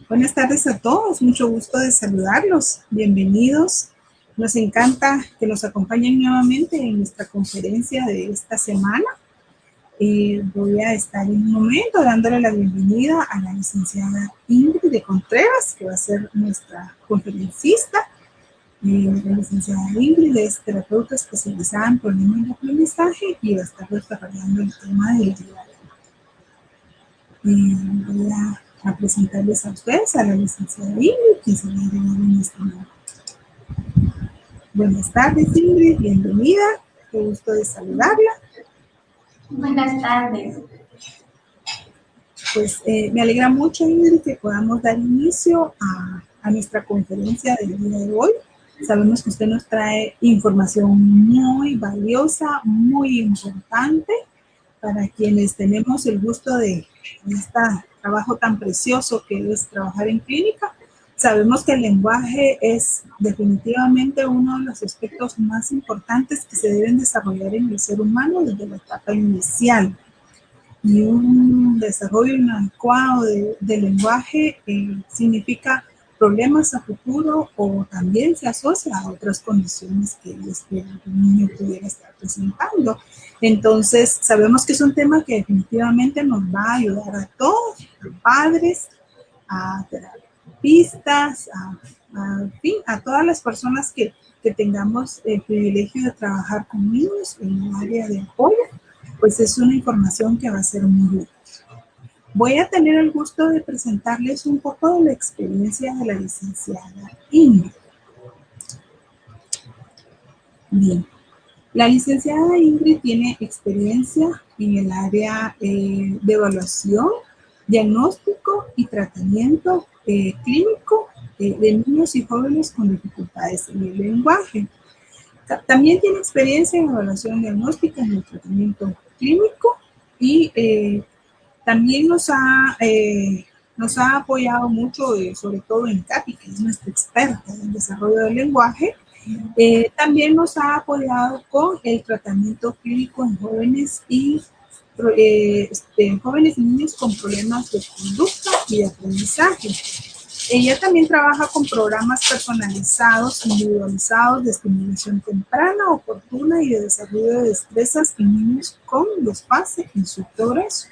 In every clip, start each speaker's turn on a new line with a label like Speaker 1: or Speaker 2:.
Speaker 1: Buenas tardes a todos, mucho gusto de saludarlos. Bienvenidos. Nos encanta que nos acompañen nuevamente en nuestra conferencia de esta semana. Voy a estar en un momento dándole la bienvenida a la licenciada Ingrid de Contreras, que va a ser nuestra conferencista. La licenciada Ingrid es terapeuta especializada en problemas de aprendizaje y va a estar desarrollando el tema del día de hoy. Voy a presentarles a ustedes a la licenciada Ingrid, quien se va a agregar en este momento. Buenas tardes, Ingrid, bienvenida. Qué gusto de saludarla.
Speaker 2: Buenas tardes.
Speaker 1: Pues me alegra mucho, Ingrid, que podamos dar inicio a nuestra conferencia del día de hoy. Sabemos que usted nos trae información muy valiosa, muy importante para quienes tenemos el gusto de este trabajo tan precioso que es trabajar en clínica. Sabemos que el lenguaje es definitivamente uno de los aspectos más importantes que se deben desarrollar en el ser humano desde la etapa inicial. Y un desarrollo inadecuado del lenguaje significa problemas a futuro o también se asocia a otras condiciones que el niño pudiera estar presentando. Entonces, sabemos que es un tema que definitivamente nos va a ayudar a todos, a padres, a terapistas, en fin, a todas las personas que tengamos el privilegio de trabajar con niños en el área de apoyo, pues es una información que va a ser muy útil. Voy a tener el gusto de presentarles un poco de la experiencia de la licenciada Ingrid. Bien, la licenciada Ingrid tiene experiencia en el área de evaluación, diagnóstico y tratamiento clínico de niños y jóvenes con dificultades en el lenguaje. También tiene experiencia en evaluación diagnóstica en el tratamiento clínico y también nos ha apoyado mucho, sobre todo en Katy, que es nuestra experta en desarrollo del lenguaje. También nos ha apoyado con el tratamiento clínico en jóvenes y niños con problemas de conducta y de aprendizaje. Ella también trabaja con programas personalizados, individualizados de estimulación temprana, oportuna y de desarrollo de destrezas en niños con desfase en su progreso.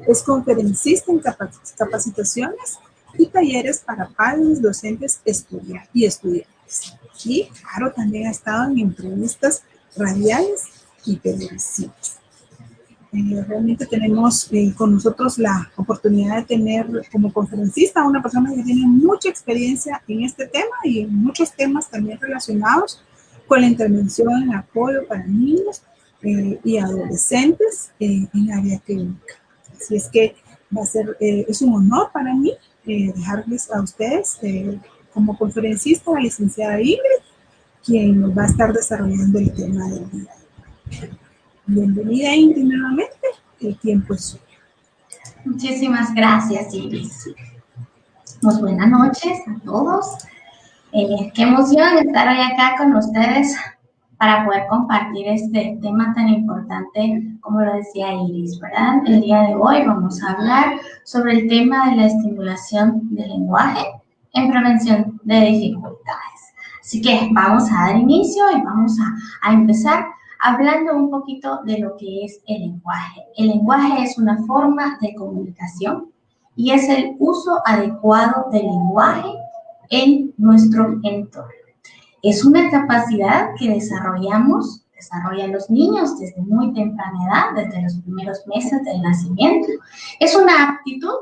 Speaker 1: Es conferencista en capacitaciones y talleres para padres, docentes y estudiantes. Y, claro, también ha estado en entrevistas radiales y televisivas. Realmente tenemos con nosotros la oportunidad de tener como conferencista a una persona que tiene mucha experiencia en este tema y en muchos temas también relacionados con la intervención en apoyo para niños y adolescentes en área clínica. Así es que es un honor para mí dejarles a ustedes como conferencista a la licenciada Ingrid, quien va a estar desarrollando el tema del día de hoy. Bienvenida, Ingrid, nuevamente. El tiempo es suyo.
Speaker 2: Muchísimas gracias, Iris. Pues buenas noches a todos. Qué emoción estar hoy acá con ustedes para poder compartir este tema tan importante, como lo decía Iris, ¿verdad? El día de hoy vamos a hablar sobre el tema de la estimulación del lenguaje en prevención de dificultades. Así que vamos a dar inicio y vamos a empezar hablando un poquito de lo que es el lenguaje. El lenguaje es una forma de comunicación y es el uso adecuado del lenguaje en nuestro entorno. Es una capacidad que desarrollan los niños desde muy temprana edad, desde los primeros meses del nacimiento. Es una aptitud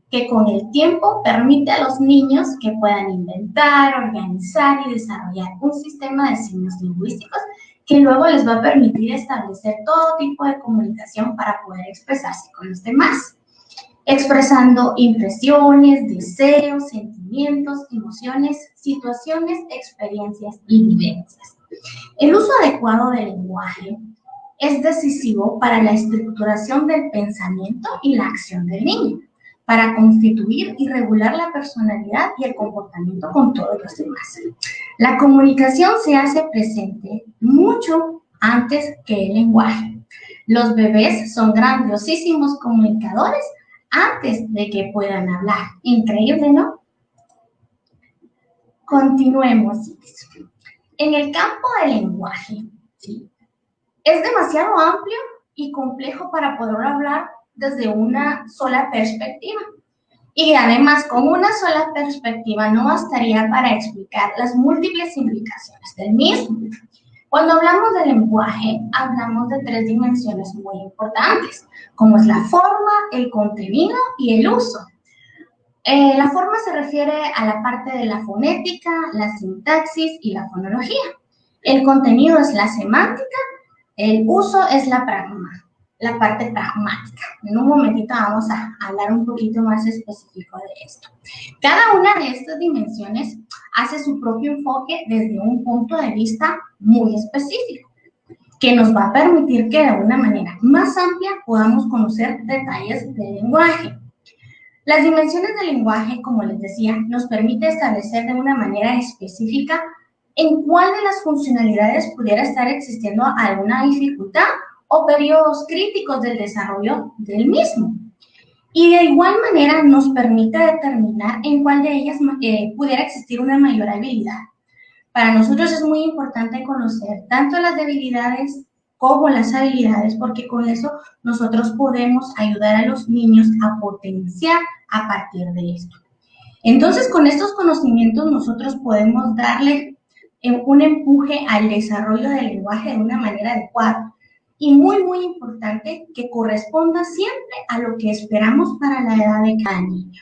Speaker 2: que con el tiempo permite a los niños que puedan inventar, organizar y desarrollar un sistema de signos lingüísticos que luego les va a permitir establecer todo tipo de comunicación para poder expresarse con los demás, expresando impresiones, deseos, sentimientos, emociones, situaciones, experiencias y vivencias. El uso adecuado del lenguaje es decisivo para la estructuración del pensamiento y la acción del niño, para constituir y regular la personalidad y el comportamiento con todos los demás. La comunicación se hace presente mucho antes que el lenguaje. Los bebés son grandiosísimos comunicadores antes de que puedan hablar. Increíble, ¿no? Continuemos. En el campo del lenguaje, ¿sí? Es demasiado amplio y complejo para poder hablar desde una sola perspectiva. Y además, con una sola perspectiva no bastaría para explicar las múltiples implicaciones del mismo. Cuando hablamos del lenguaje, hablamos de 3 dimensiones muy importantes, como es la forma, el contenido y el uso. La forma se refiere a la parte de la fonética, la sintaxis y la fonología. El contenido es la semántica, el uso es la parte pragmática. En un momentito vamos a hablar un poquito más específico de esto. Cada una de estas dimensiones hace su propio enfoque desde un punto de vista muy específico, que nos va a permitir que de una manera más amplia podamos conocer detalles del lenguaje. Las dimensiones del lenguaje, como les decía, nos permite establecer de una manera específica en cuál de las funcionalidades pudiera estar existiendo alguna dificultad o periodos críticos del desarrollo del mismo. Y de igual manera nos permite determinar en cuál de ellas pudiera existir una mayor habilidad. Para nosotros es muy importante conocer tanto las debilidades como las habilidades, porque con eso nosotros podemos ayudar a los niños a potenciar a partir de esto. Entonces, con estos conocimientos nosotros podemos darle un empuje al desarrollo del lenguaje de una manera adecuada y muy, muy importante que corresponda siempre a lo que esperamos para la edad de cada niño.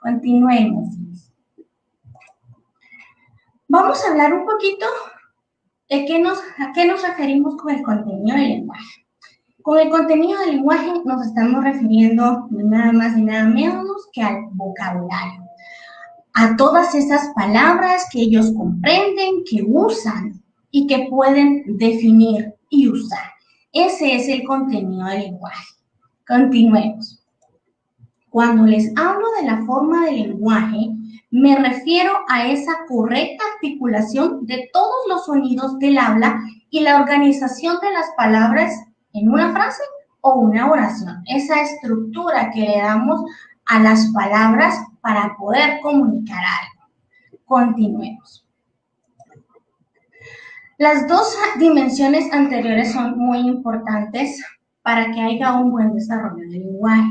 Speaker 2: Continuemos. Vamos a hablar un poquito de a qué nos referimos con el contenido del lenguaje. Con el contenido del lenguaje nos estamos refiriendo nada más y nada menos que al vocabulario, a todas esas palabras que ellos comprenden, que usan y que pueden definir y usar. Ese es el contenido del lenguaje. Continuemos. Cuando les hablo de la forma del lenguaje, me refiero a esa correcta articulación de todos los sonidos del habla y la organización de las palabras en una frase o una oración. Esa estructura que le damos a las palabras para poder comunicar algo. Continuemos. Las 2 dimensiones anteriores son muy importantes para que haya un buen desarrollo del lenguaje.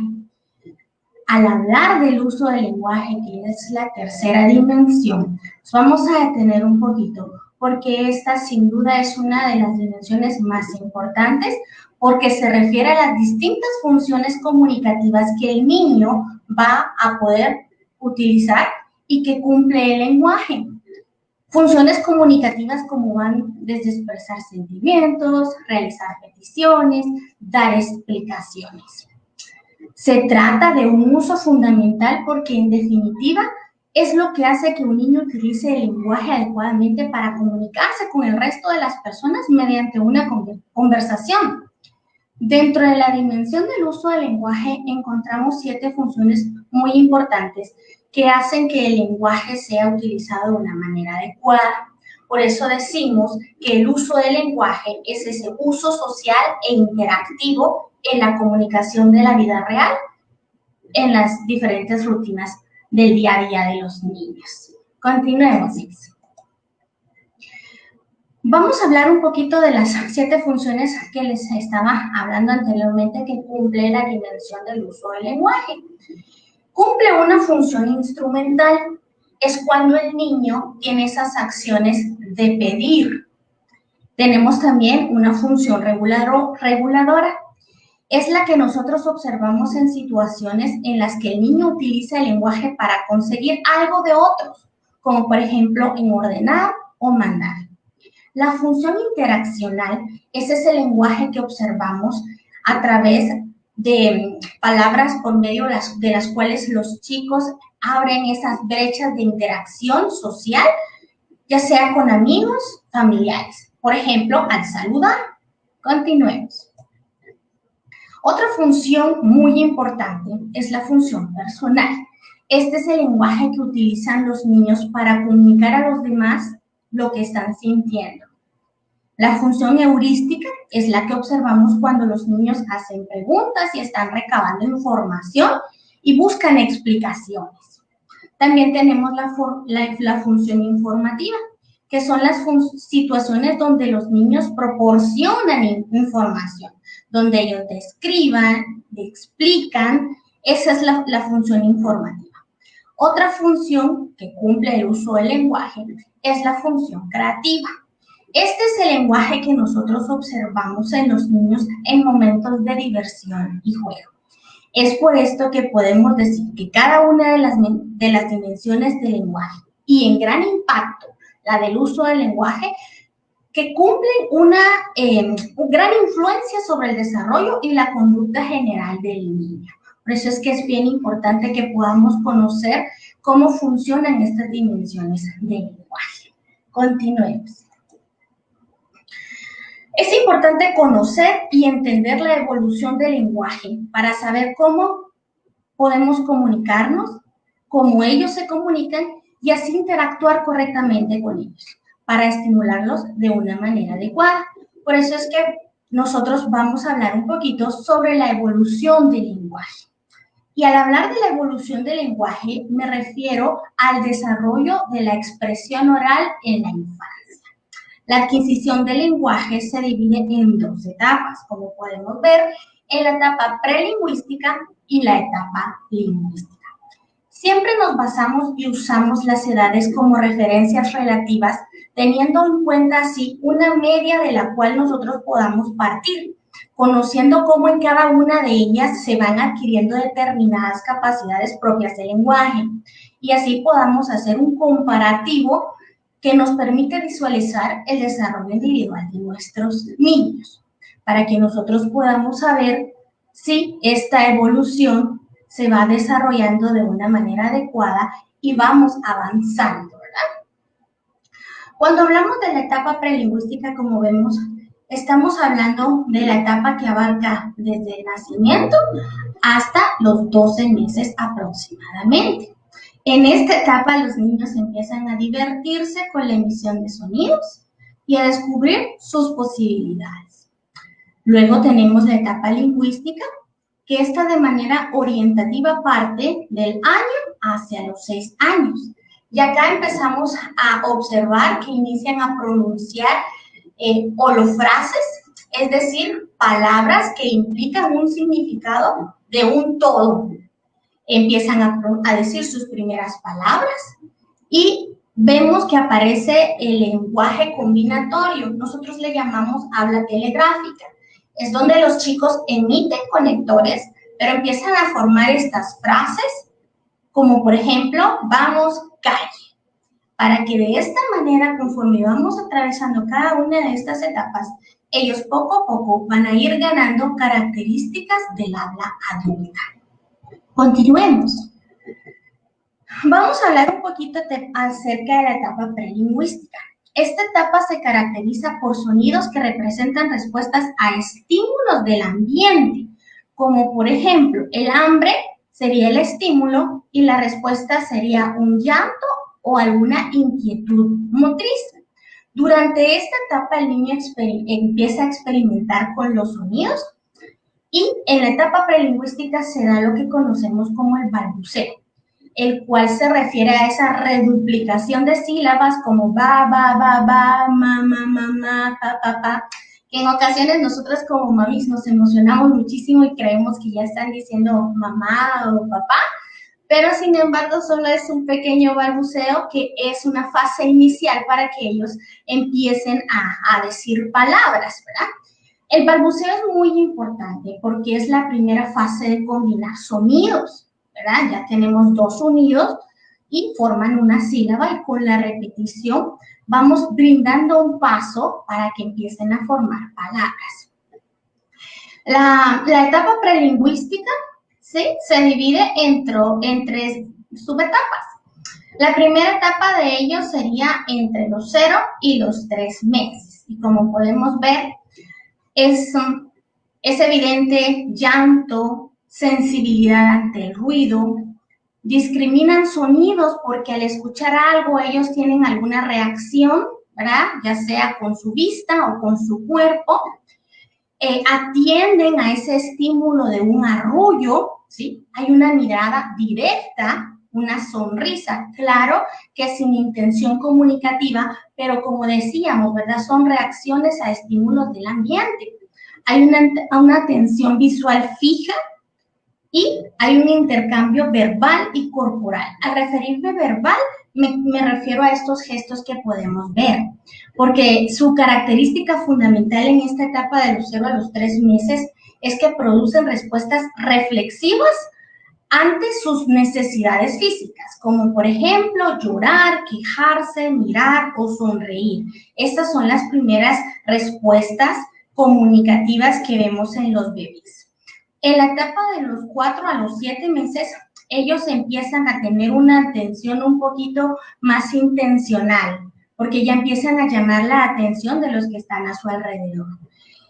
Speaker 2: Al hablar del uso del lenguaje, que es la tercera dimensión, nos vamos a detener un poquito, porque esta sin duda es una de las dimensiones más importantes, porque se refiere a las distintas funciones comunicativas que el niño va a poder utilizar y que cumple el lenguaje. Funciones comunicativas como van desde expresar sentimientos, realizar peticiones, dar explicaciones. Se trata de un uso fundamental porque, en definitiva, es lo que hace que un niño utilice el lenguaje adecuadamente para comunicarse con el resto de las personas mediante una conversación. Dentro de la dimensión del uso del lenguaje encontramos 7 funciones muy importantes que hacen que el lenguaje sea utilizado de una manera adecuada. Por eso decimos que el uso del lenguaje es ese uso social e interactivo en la comunicación de la vida real, en las diferentes rutinas del día a día de los niños. Continuemos. Vamos a hablar un poquito de las 7 funciones que les estaba hablando anteriormente que cumple la dimensión del uso del lenguaje. Cumple una función instrumental, es cuando el niño tiene esas acciones de pedir. Tenemos también una función reguladora, es la que nosotros observamos en situaciones en las que el niño utiliza el lenguaje para conseguir algo de otros, como por ejemplo en ordenar o mandar. La función interaccional es ese lenguaje que observamos a través de palabras por medio de las cuales los chicos abren esas brechas de interacción social, ya sea con amigos, familiares. Por ejemplo, al saludar. Continuemos. Otra función muy importante es la función personal. Este es el lenguaje que utilizan los niños para comunicar a los demás lo que están sintiendo. La función heurística es la que observamos cuando los niños hacen preguntas y están recabando información y buscan explicaciones. También tenemos la función informativa, que son las situaciones donde los niños proporcionan información, donde ellos describan, explican. Esa es la función informativa. Otra función que cumple el uso del lenguaje es la función creativa. Este es el lenguaje que nosotros observamos en los niños en momentos de diversión y juego. Es por esto que podemos decir que cada una de las dimensiones del lenguaje, y en gran impacto la del uso del lenguaje, que cumplen una gran influencia sobre el desarrollo y la conducta general del niño. Por eso es que es bien importante que podamos conocer cómo funcionan estas dimensiones del lenguaje. Continuemos. Es importante conocer y entender la evolución del lenguaje para saber cómo podemos comunicarnos, cómo ellos se comunican y así interactuar correctamente con ellos para estimularlos de una manera adecuada. Por eso es que nosotros vamos a hablar un poquito sobre la evolución del lenguaje. Y al hablar de la evolución del lenguaje, me refiero al desarrollo de la expresión oral en la infancia. La adquisición del lenguaje se divide en dos etapas, como podemos ver, en la etapa prelingüística y la etapa lingüística. Siempre nos basamos y usamos las edades como referencias relativas, teniendo en cuenta así una media de la cual nosotros podamos partir, conociendo cómo en cada una de ellas se van adquiriendo determinadas capacidades propias del lenguaje, y así podamos hacer un comparativo que nos permite visualizar el desarrollo individual de nuestros niños, para que nosotros podamos saber si esta evolución se va desarrollando de una manera adecuada y vamos avanzando, ¿verdad? Cuando hablamos de la etapa prelingüística, como vemos, estamos hablando de la etapa que abarca desde el nacimiento hasta los 12 meses aproximadamente. En esta etapa los niños empiezan a divertirse con la emisión de sonidos y a descubrir sus posibilidades. Luego tenemos la etapa lingüística, que esta de manera orientativa parte del año hacia los 6 años. Y acá empezamos a observar que inician a pronunciar holofrases, es decir, palabras que implican un significado de un todo. Empiezan a decir sus primeras palabras y vemos que aparece el lenguaje combinatorio. Nosotros le llamamos habla telegráfica. Es donde los chicos emiten conectores, pero empiezan a formar estas frases, como por ejemplo, vamos, calle. Para que de esta manera, conforme vamos atravesando cada una de estas etapas, ellos poco a poco van a ir ganando características del habla adulta. Continuemos. Vamos a hablar un poquito acerca de la etapa prelingüística. Esta etapa se caracteriza por sonidos que representan respuestas a estímulos del ambiente, como por ejemplo, el hambre sería el estímulo y la respuesta sería un llanto o alguna inquietud motriz. Durante esta etapa el niño empieza a experimentar con los sonidos y en la etapa prelingüística se da lo que conocemos como el balbuceo, el cual se refiere a esa reduplicación de sílabas como ba, ma, ma, pa, que en ocasiones nosotros como mamis nos emocionamos muchísimo y creemos que ya están diciendo mamá o papá, pero sin embargo solo es un pequeño balbuceo que es una fase inicial para que ellos empiecen a decir palabras, ¿verdad? El balbuceo es muy importante porque es la primera fase de combinar sonidos, ¿verdad? Ya tenemos dos sonidos y forman una sílaba y con la repetición vamos brindando un paso para que empiecen a formar palabras. La etapa prelingüística, ¿sí?, se divide en tres subetapas. La primera etapa de ellos sería entre los 0 y los 3 meses. Y como podemos ver, es evidente llanto, sensibilidad ante el ruido, discriminan sonidos porque al escuchar algo ellos tienen alguna reacción, ¿verdad? Ya sea con su vista o con su cuerpo, atienden a ese estímulo de un arrullo ¿sí? Hay una mirada directa, una sonrisa, claro que sin intención comunicativa, pero como decíamos, ¿verdad? Son reacciones a estímulos del ambiente. Hay una atención visual fija y hay un intercambio verbal y corporal. Al referirme verbal, me refiero a estos gestos que podemos ver, porque su característica fundamental en esta etapa de los 0 a los 3 meses es que producen respuestas reflexivas ante sus necesidades físicas, como por ejemplo llorar, quejarse, mirar o sonreír. Estas son las primeras respuestas comunicativas que vemos en los bebés. En la etapa de los 4 a los 7 meses, ellos empiezan a tener una atención un poquito más intencional, porque ya empiezan a llamar la atención de los que están a su alrededor.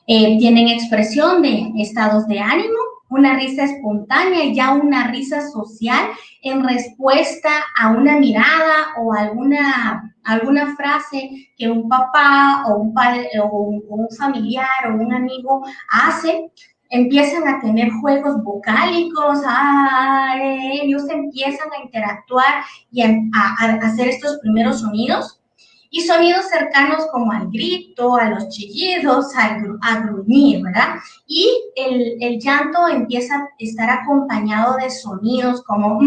Speaker 2: Tienen expresión de estados de ánimo, una risa espontánea y ya una risa social en respuesta a una mirada o alguna frase que un papá o un padre o un familiar o un amigo hace. Empiezan a tener juegos vocálicos, ellos empiezan a interactuar y a hacer estos primeros sonidos. Y sonidos cercanos como al grito, a los chillidos, a gruñir, ¿verdad? Y el llanto empieza a estar acompañado de sonidos como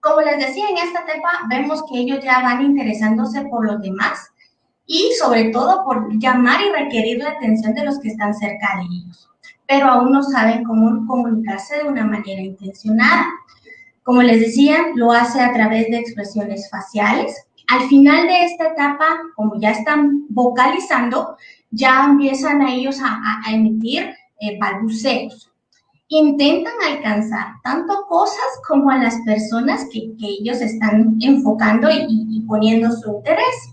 Speaker 2: Como les decía, en esta etapa vemos que ellos ya van interesándose por los demás y sobre todo por llamar y requerir la atención de los que están cerca de ellos, pero aún no saben cómo comunicarse de una manera intencionada. Como les decía, lo hace a través de expresiones faciales. Al final de esta etapa, como ya están vocalizando, ya empiezan a ellos a emitir balbuceos. Intentan alcanzar tanto cosas como a las personas que ellos están enfocando y poniendo su interés.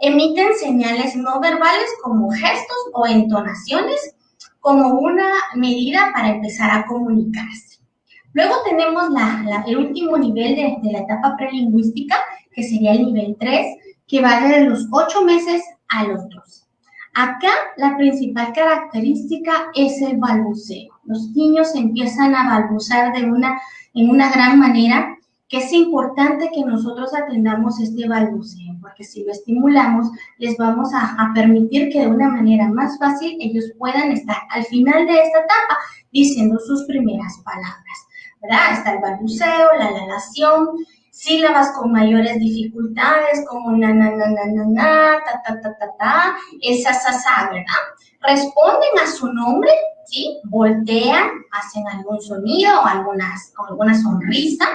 Speaker 2: Emiten señales no verbales como gestos o entonaciones como una medida para empezar a comunicarse. Luego tenemos el último nivel de la etapa prelingüística, que sería el nivel 3, que va desde los 8 meses a los 12. Acá la principal característica es el balbuceo. Los niños empiezan a balbucear en una gran manera, que es importante que nosotros atendamos este balbuceo, porque si lo estimulamos, les vamos a permitir que de una manera más fácil ellos puedan estar al final de esta etapa diciendo sus primeras palabras, ¿verdad? Está el balbuceo, la lalación, sílabas con mayores dificultades como na, na, na, na, na, na, ta, ta, ta, ta, ta, el sa, sa, sa, ¿verdad? Responden a su nombre, ¿sí? Voltean, hacen algún sonido o alguna sonrisa.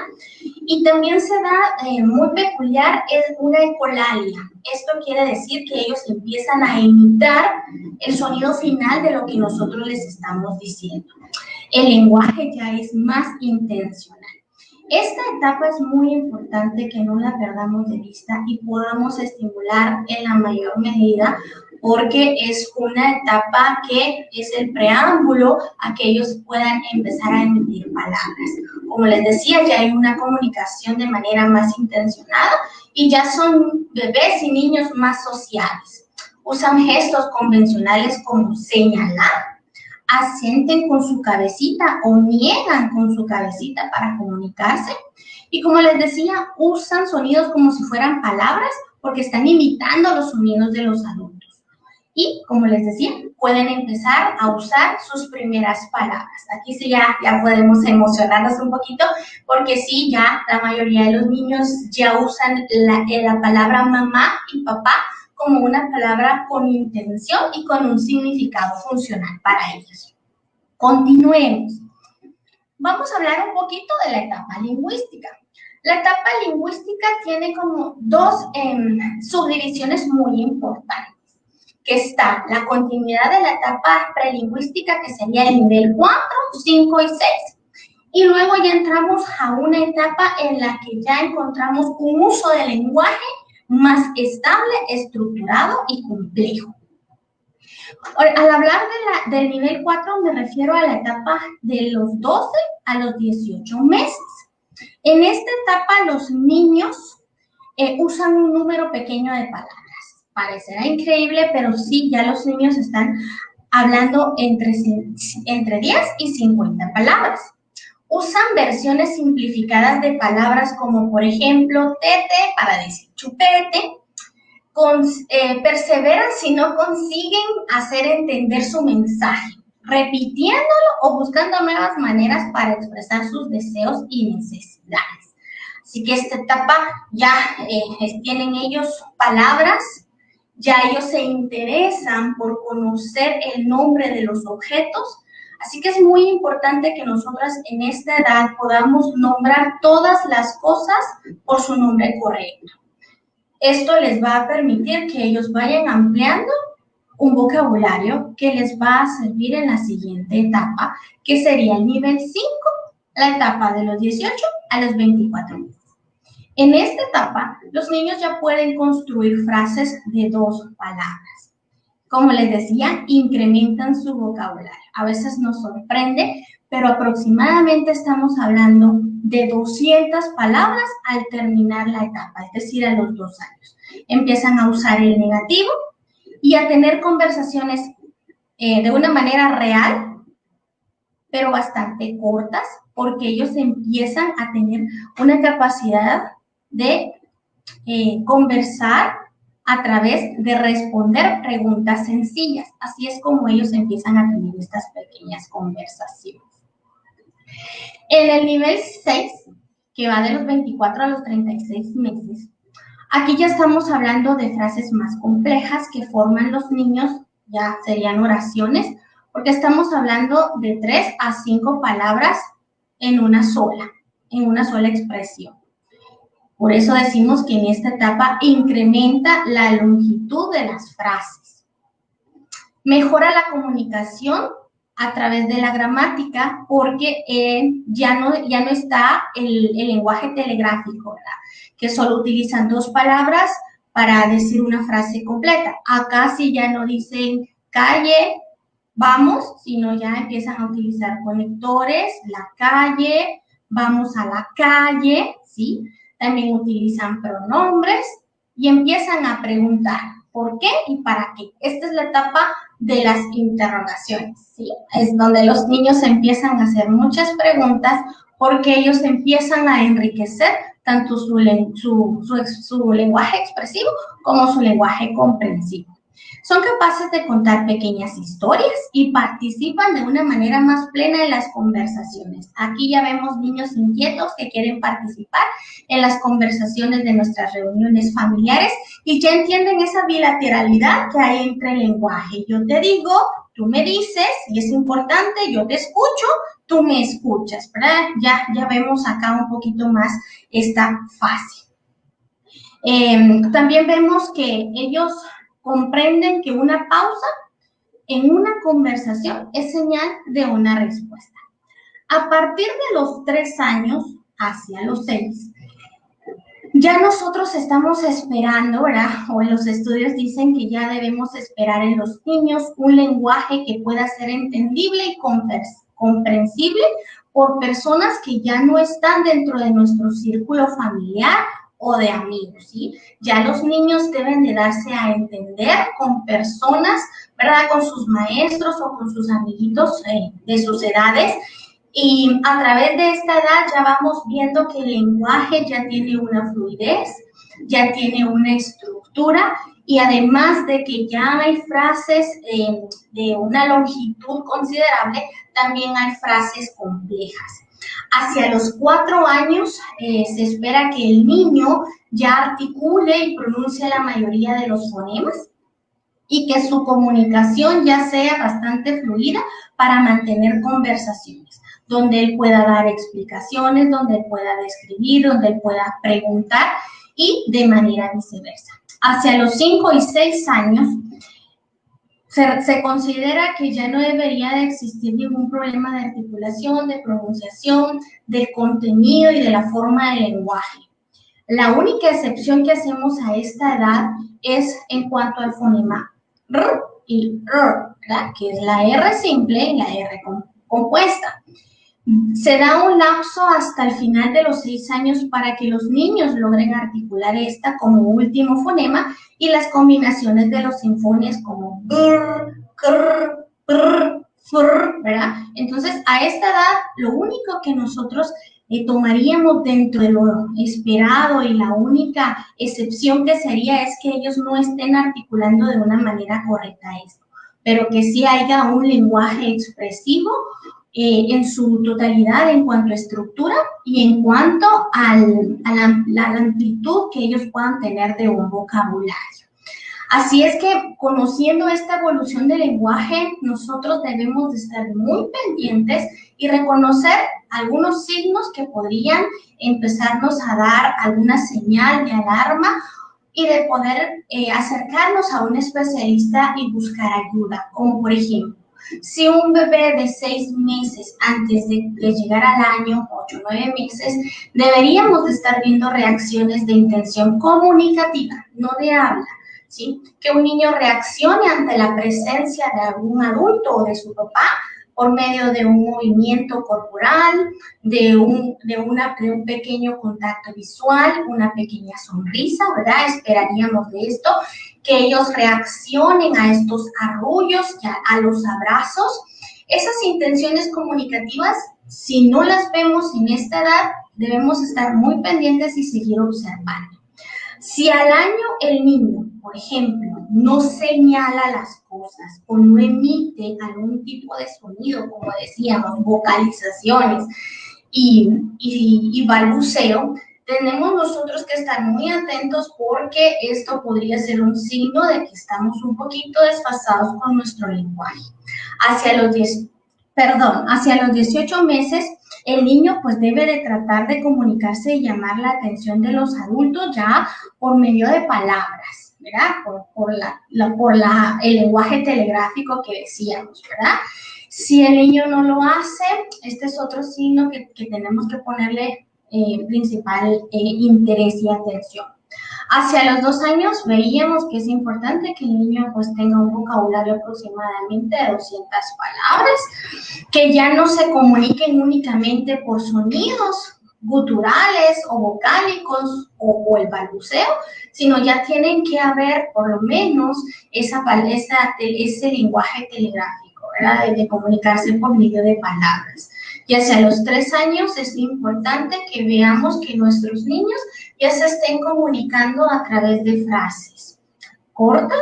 Speaker 2: Y también se da muy peculiar, es una ecolalia. Esto quiere decir que ellos empiezan a imitar el sonido final de lo que nosotros les estamos diciendo. El lenguaje ya es más intencional. Esta etapa es muy importante que no la perdamos de vista y podamos estimular en la mayor medida, porque es una etapa que es el preámbulo a que ellos puedan empezar a emitir palabras. Como les decía, ya hay una comunicación de manera más intencionada y ya son bebés y niños más sociales. Usan gestos convencionales como señalar, asienten con su cabecita o niegan con su cabecita para comunicarse. Y como les decía, usan sonidos como si fueran palabras porque están imitando los sonidos de los adultos. Y como les decía, pueden empezar a usar sus primeras palabras. Aquí sí ya podemos emocionarnos un poquito porque sí, ya la mayoría de los niños ya usan la palabra mamá y papá como una palabra con intención y con un significado funcional para ellos. Continuemos. Vamos a hablar un poquito de la etapa lingüística. La etapa lingüística tiene como dos subdivisiones muy importantes, que está la continuidad de la etapa prelingüística, que sería el nivel 4, 5 y 6. Y luego ya entramos a una etapa en la que ya encontramos un uso del lenguaje más estable, estructurado y complejo. Al hablar del nivel 4 me refiero a la etapa de los 12 a los 18 meses. En esta etapa los niños usan un número pequeño de palabras. Parecerá increíble, pero sí, ya los niños están hablando entre 10 y 50 palabras. Usan versiones simplificadas de palabras como, por ejemplo, tete para decir chupete. Perseveran si no consiguen hacer entender su mensaje, repitiéndolo o buscando nuevas maneras para expresar sus deseos y necesidades. Así que esta etapa ya tienen ellos palabras, ya ellos se interesan por conocer el nombre de los objetos. Así que es muy importante que nosotras en esta edad podamos nombrar todas las cosas por su nombre correcto. Esto les va a permitir que ellos vayan ampliando un vocabulario que les va a servir en la siguiente etapa, que sería el nivel 5, la etapa de los 18 a los 24 meses. En esta etapa, los niños ya pueden construir frases de 2 palabras. Como les decía, incrementan su vocabulario. A veces nos sorprende, pero aproximadamente estamos hablando de 200 palabras al terminar la etapa, es decir, a los 2 años. Empiezan a usar el negativo y a tener conversaciones de una manera real, pero bastante cortas, porque ellos empiezan a tener una capacidad de conversar a través de responder preguntas sencillas. Así es como ellos empiezan a tener estas pequeñas conversaciones. En el nivel 6, que va de los 24 a los 36 meses, aquí ya estamos hablando de frases más complejas que forman los niños, ya serían oraciones, porque estamos hablando de 3 a 5 palabras en una sola expresión. Por eso decimos que en esta etapa incrementa la longitud de las frases. Mejora la comunicación a través de la gramática, porque ya no está el lenguaje telegráfico, ¿verdad? Que solo utilizan 2 palabras para decir una frase completa. Acá sí ya no dicen calle, vamos, sino ya empiezan a utilizar conectores, la calle, vamos a la calle, ¿sí? También utilizan pronombres y empiezan a preguntar por qué y para qué. Esta es la etapa de las interrogaciones, ¿sí? Es donde los niños empiezan a hacer muchas preguntas porque ellos empiezan a enriquecer tanto su lenguaje expresivo como su lenguaje comprensivo. Son capaces de contar pequeñas historias y participan de una manera más plena en las conversaciones. Aquí ya vemos niños inquietos que quieren participar en las conversaciones de nuestras reuniones familiares y ya entienden esa bilateralidad que hay entre el lenguaje. Yo te digo, tú me dices, y es importante, yo te escucho, tú me escuchas, ¿verdad? Ya vemos acá un poquito más esta fase. También vemos que ellos comprenden que una pausa en una conversación es señal de una respuesta. A partir de los 3 años hacia los 6, ya nosotros estamos esperando, ¿verdad? O los estudios dicen que ya debemos esperar en los niños un lenguaje que pueda ser entendible y comprensible por personas que ya no están dentro de nuestro círculo familiar o de amigos, ¿sí? Ya los niños deben de darse a entender con personas, ¿verdad? Con sus maestros o con sus amiguitos de sus edades. Y a través de esta edad ya vamos viendo que el lenguaje ya tiene una fluidez, ya tiene una estructura y además de que ya hay frases de una longitud considerable, también hay frases complejas. Hacia los 4 años se espera que el niño ya articule y pronuncie la mayoría de los fonemas y que su comunicación ya sea bastante fluida para mantener conversaciones, donde él pueda dar explicaciones, donde él pueda describir, donde él pueda preguntar y de manera viceversa. Hacia los 5 y 6 años se considera que ya no debería de existir ningún problema de articulación, de pronunciación, de contenido y de la forma del lenguaje. La única excepción que hacemos a esta edad es en cuanto al fonema R y R, ¿verdad? Que es la R simple y la R compuesta. Se da un lapso hasta el final de los 6 años para que los niños logren articular esta como último fonema y las combinaciones de los sinfonias como grr, krr, ¿verdad? Entonces, a esta edad, lo único que nosotros tomaríamos dentro de lo esperado y la única excepción que sería es que ellos no estén articulando de una manera correcta esto, pero que sí haya un lenguaje expresivo en su totalidad en cuanto a estructura y en cuanto a la amplitud que ellos puedan tener de un vocabulario. Así es que, conociendo esta evolución del lenguaje, nosotros debemos de estar muy pendientes y reconocer algunos signos que podrían empezarnos a dar alguna señal de alarma y de poder acercarnos a un especialista y buscar ayuda, como por ejemplo, si un bebé de 6 meses antes de llegar al año, 8 o 9 meses, deberíamos de estar viendo reacciones de intención comunicativa, no de habla. ¿Sí? Que un niño reaccione ante la presencia de algún adulto o de su papá por medio de un movimiento corporal, de un pequeño contacto visual, una pequeña sonrisa, ¿verdad? Esperaríamos de esto, que ellos reaccionen a estos arrullos, a los abrazos. Esas intenciones comunicativas, si no las vemos en esta edad, debemos estar muy pendientes y seguir observando. Si al año el niño, por ejemplo, no señala las cosas o no emite algún tipo de sonido, como decíamos, vocalizaciones y balbuceo, tenemos nosotros que estar muy atentos porque esto podría ser un signo de que estamos un poquito desfasados con nuestro lenguaje. Hacia los 18 meses, el niño pues debe de tratar de comunicarse y llamar la atención de los adultos ya por medio de palabras, ¿verdad? Por el lenguaje telegráfico que decíamos, ¿verdad? Si el niño no lo hace, este es otro signo que tenemos que ponerle principal interés y atención. Hacia los 2 años veíamos que es importante que el niño pues tenga un vocabulario aproximadamente de 200 palabras, que ya no se comuniquen únicamente por sonidos guturales o vocálicos o el balbuceo, sino ya tienen que haber por lo menos ese lenguaje telegráfico, ¿verdad? De comunicarse por medio de palabras. Y hacia los 3 años es importante que veamos que nuestros niños ya se estén comunicando a través de frases cortas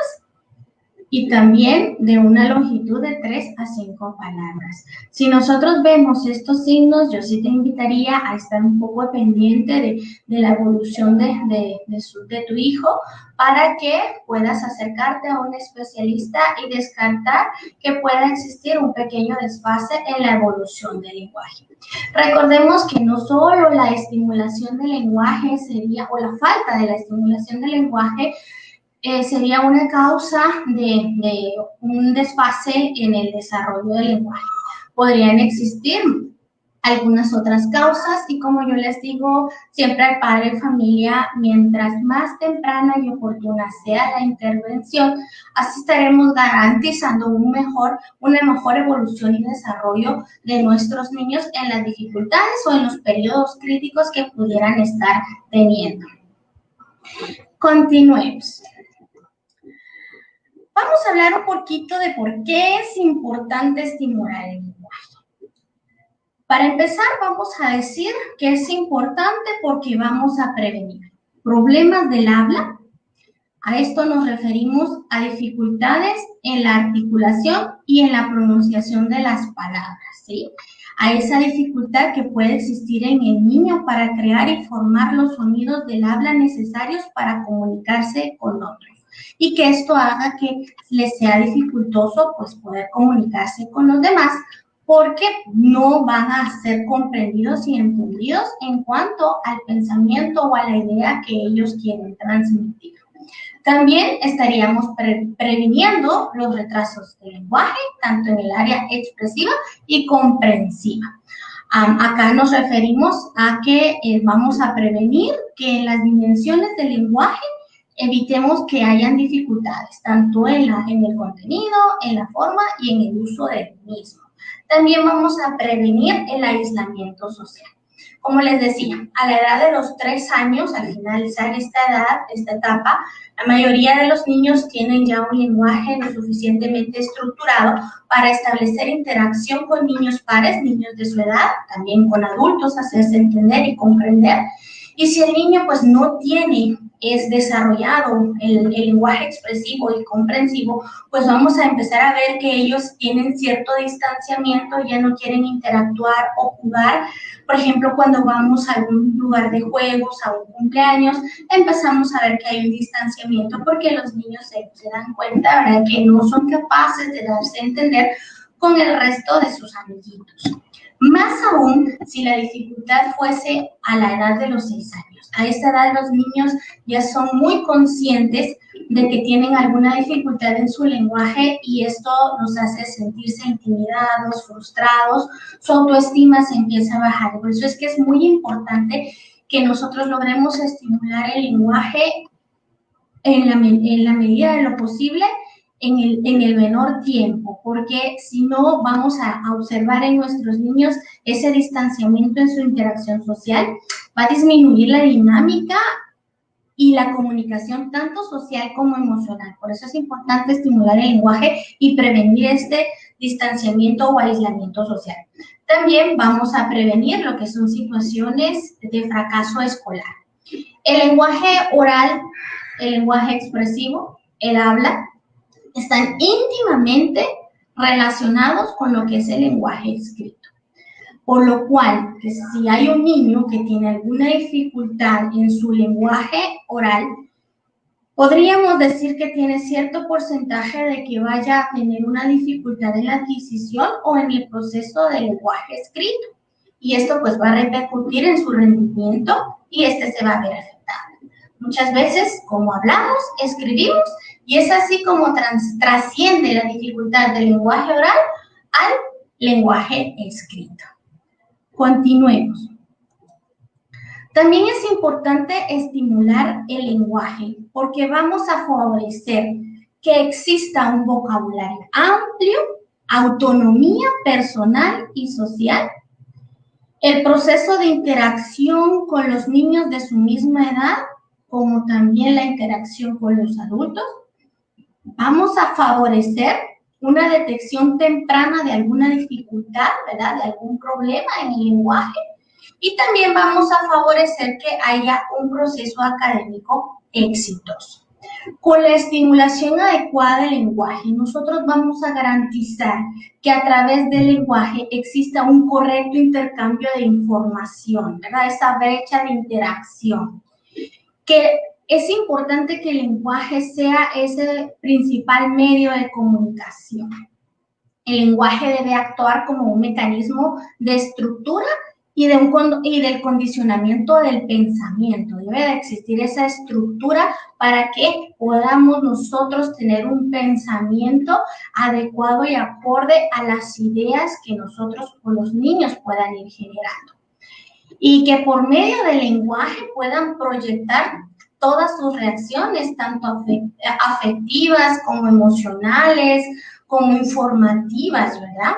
Speaker 2: y también de una longitud de 3 a 5 palabras. Si nosotros vemos estos signos, yo sí te invitaría a estar un poco pendiente de la evolución de tu hijo para que puedas acercarte a un especialista y descartar que pueda existir un pequeño desfase en la evolución del lenguaje. Recordemos que no solo la estimulación del lenguaje sería, o la falta de la estimulación del lenguaje, sería una causa de un desfase en el desarrollo del lenguaje. Podrían existir algunas otras causas y, como yo les digo siempre al padre de familia, mientras más temprana y oportuna sea la intervención, así estaremos garantizando una mejor evolución y desarrollo de nuestros niños en las dificultades o en los periodos críticos que pudieran estar teniendo. Continuemos. Vamos a hablar un poquito de por qué es importante estimular el lenguaje. Para empezar, vamos a decir que es importante porque vamos a prevenir problemas del habla. A esto nos referimos a dificultades en la articulación y en la pronunciación de las palabras, ¿sí? A esa dificultad que puede existir en el niño para crear y formar los sonidos del habla necesarios para comunicarse con otros. Y que esto haga que les sea dificultoso pues poder comunicarse con los demás porque no van a ser comprendidos y entendidos en cuanto al pensamiento o a la idea que ellos quieren transmitir. También estaríamos previniendo los retrasos del lenguaje, tanto en el área expresiva y comprensiva. Acá nos referimos a que vamos a prevenir que en las dimensiones del lenguaje evitemos que hayan dificultades, tanto en el contenido, en la forma y en el uso del mismo. También vamos a prevenir el aislamiento social. Como les decía, a la edad de los 3 años, al finalizar esta etapa, la mayoría de los niños tienen ya un lenguaje lo suficientemente estructurado para establecer interacción con niños pares, niños de su edad, también con adultos, hacerse entender y comprender. Y si el niño pues no es desarrollado el lenguaje expresivo y comprensivo, pues vamos a empezar a ver que ellos tienen cierto distanciamiento, ya no quieren interactuar o jugar. Por ejemplo, cuando vamos a algún lugar de juegos, a un cumpleaños, empezamos a ver que hay un distanciamiento porque los niños se dan cuenta, ¿verdad?, que no son capaces de darse a entender con el resto de sus amiguitos. Más aún si la dificultad fuese a la edad de los 6 años. A esta edad los niños ya son muy conscientes de que tienen alguna dificultad en su lenguaje y esto nos hace sentirse intimidados, frustrados, su autoestima se empieza a bajar. Por eso es que es muy importante que nosotros logremos estimular el lenguaje en la medida de lo posible, en el menor tiempo, porque si no vamos a observar en nuestros niños ese distanciamiento en su interacción social, va a disminuir la dinámica y la comunicación tanto social como emocional. Por eso es importante estimular el lenguaje y prevenir este distanciamiento o aislamiento social. También vamos a prevenir lo que son situaciones de fracaso escolar. El lenguaje oral, el lenguaje expresivo, el habla, están íntimamente relacionados con lo que es el lenguaje escrito. Por lo cual, que si hay un niño que tiene alguna dificultad en su lenguaje oral, podríamos decir que tiene cierto porcentaje de que vaya a tener una dificultad en la adquisición o en el proceso del lenguaje escrito. Y esto pues va a repercutir en su rendimiento y se va a ver afectado. Muchas veces, como hablamos, escribimos, y es así como trasciende la dificultad del lenguaje oral al lenguaje escrito. Continuemos. También es importante estimular el lenguaje porque vamos a favorecer que exista un vocabulario amplio, autonomía personal y social, el proceso de interacción con los niños de su misma edad, como también la interacción con los adultos. Vamos a favorecer una detección temprana de alguna dificultad, ¿verdad?, de algún problema en el lenguaje, y también vamos a favorecer que haya un proceso académico exitoso. Con la estimulación adecuada del lenguaje, nosotros vamos a garantizar que a través del lenguaje exista un correcto intercambio de información, ¿verdad?, esa brecha de interacción. Que es importante que el lenguaje sea ese principal medio de comunicación. El lenguaje debe actuar como un mecanismo de estructura y del condicionamiento del pensamiento. Debe de existir esa estructura para que podamos nosotros tener un pensamiento adecuado y acorde a las ideas que nosotros o los niños puedan ir generando. Y que por medio del lenguaje puedan proyectar todas sus reacciones, tanto afectivas como emocionales, como informativas, ¿verdad?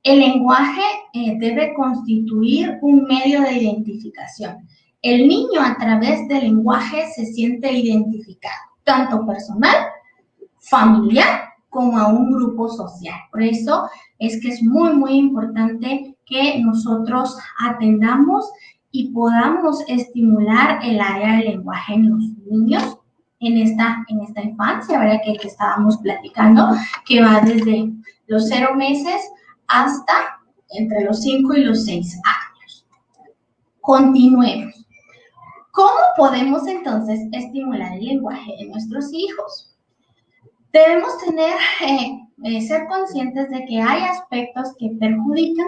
Speaker 2: El lenguaje debe constituir un medio de identificación. El niño a través del lenguaje se siente identificado, tanto personal, familiar, como a un grupo social. Por eso es que es muy, muy importante que nosotros atendamos y podamos estimular el área del lenguaje en los niños en esta infancia, ¿verdad?, que estábamos platicando, que va desde los 0 meses hasta entre los 5 y los 6 años. Continuemos. ¿Cómo podemos entonces estimular el lenguaje de nuestros hijos? Debemos ser conscientes de que hay aspectos que perjudican.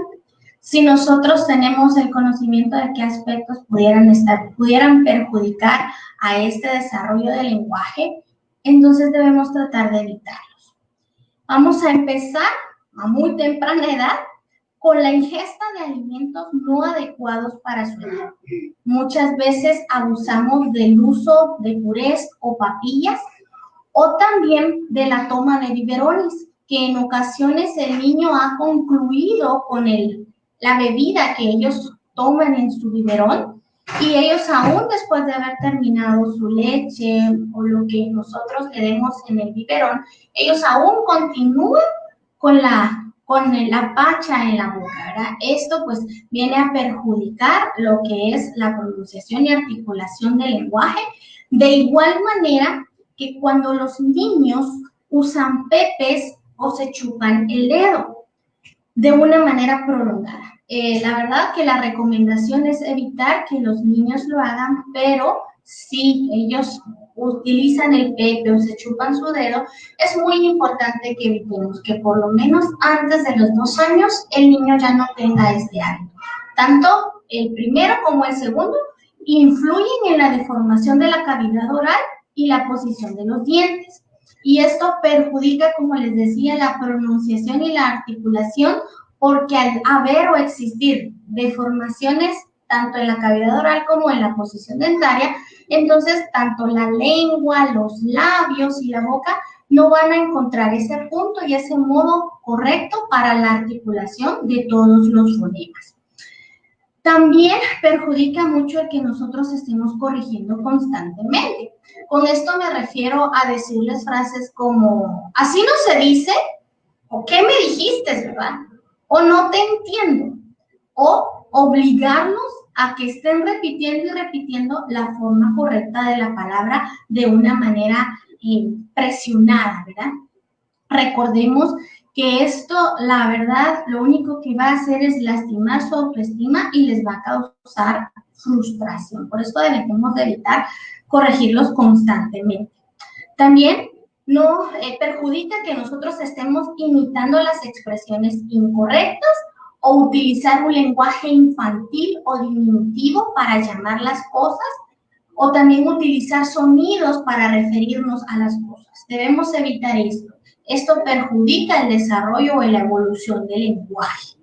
Speaker 2: Si nosotros tenemos el conocimiento de qué aspectos pudieran perjudicar a este desarrollo del lenguaje, entonces debemos tratar de evitarlos. Vamos a empezar a muy temprana edad con la ingesta de alimentos no adecuados para su edad. Muchas veces abusamos del uso de purés o papillas, o también de la toma de biberones, que en ocasiones el niño ha concluido con la bebida que ellos toman en su biberón y ellos aún después de haber terminado su leche o lo que nosotros le demos en el biberón, ellos aún continúan con la pacha en la boca, ¿verdad? Esto pues viene a perjudicar lo que es la pronunciación y articulación del lenguaje, de igual manera que cuando los niños usan pepes o se chupan el dedo de una manera prolongada. La verdad que la recomendación es evitar que los niños lo hagan, pero si ellos utilizan el pepe o se chupan su dedo, es muy importante que evitemos que por lo menos antes de los 2 años el niño ya no tenga este hábito. Tanto el primero como el segundo influyen en la deformación de la cavidad oral y la posición de los dientes. Y esto perjudica, como les decía, la pronunciación y la articulación, porque al haber o existir deformaciones tanto en la cavidad oral como en la posición dentaria, entonces tanto la lengua, los labios y la boca no van a encontrar ese punto y ese modo correcto para la articulación de todos los fonemas. También perjudica mucho el que nosotros estemos corrigiendo constantemente. Con esto me refiero a decirles frases como, así no se dice, o ¿qué me dijiste, verdad? O no te entiendo, o obligarnos a que estén repitiendo y repitiendo la forma correcta de la palabra de una manera presionada, ¿verdad? Recordemos que esto, la verdad, lo único que va a hacer es lastimar su autoestima y les va a causar frustración. Por eso debemos de evitar corregirlos constantemente. También no perjudica que nosotros estemos imitando las expresiones incorrectas o utilizar un lenguaje infantil o diminutivo para llamar las cosas, o también utilizar sonidos para referirnos a las cosas. Debemos evitar esto. Esto perjudica el desarrollo o la evolución del lenguaje.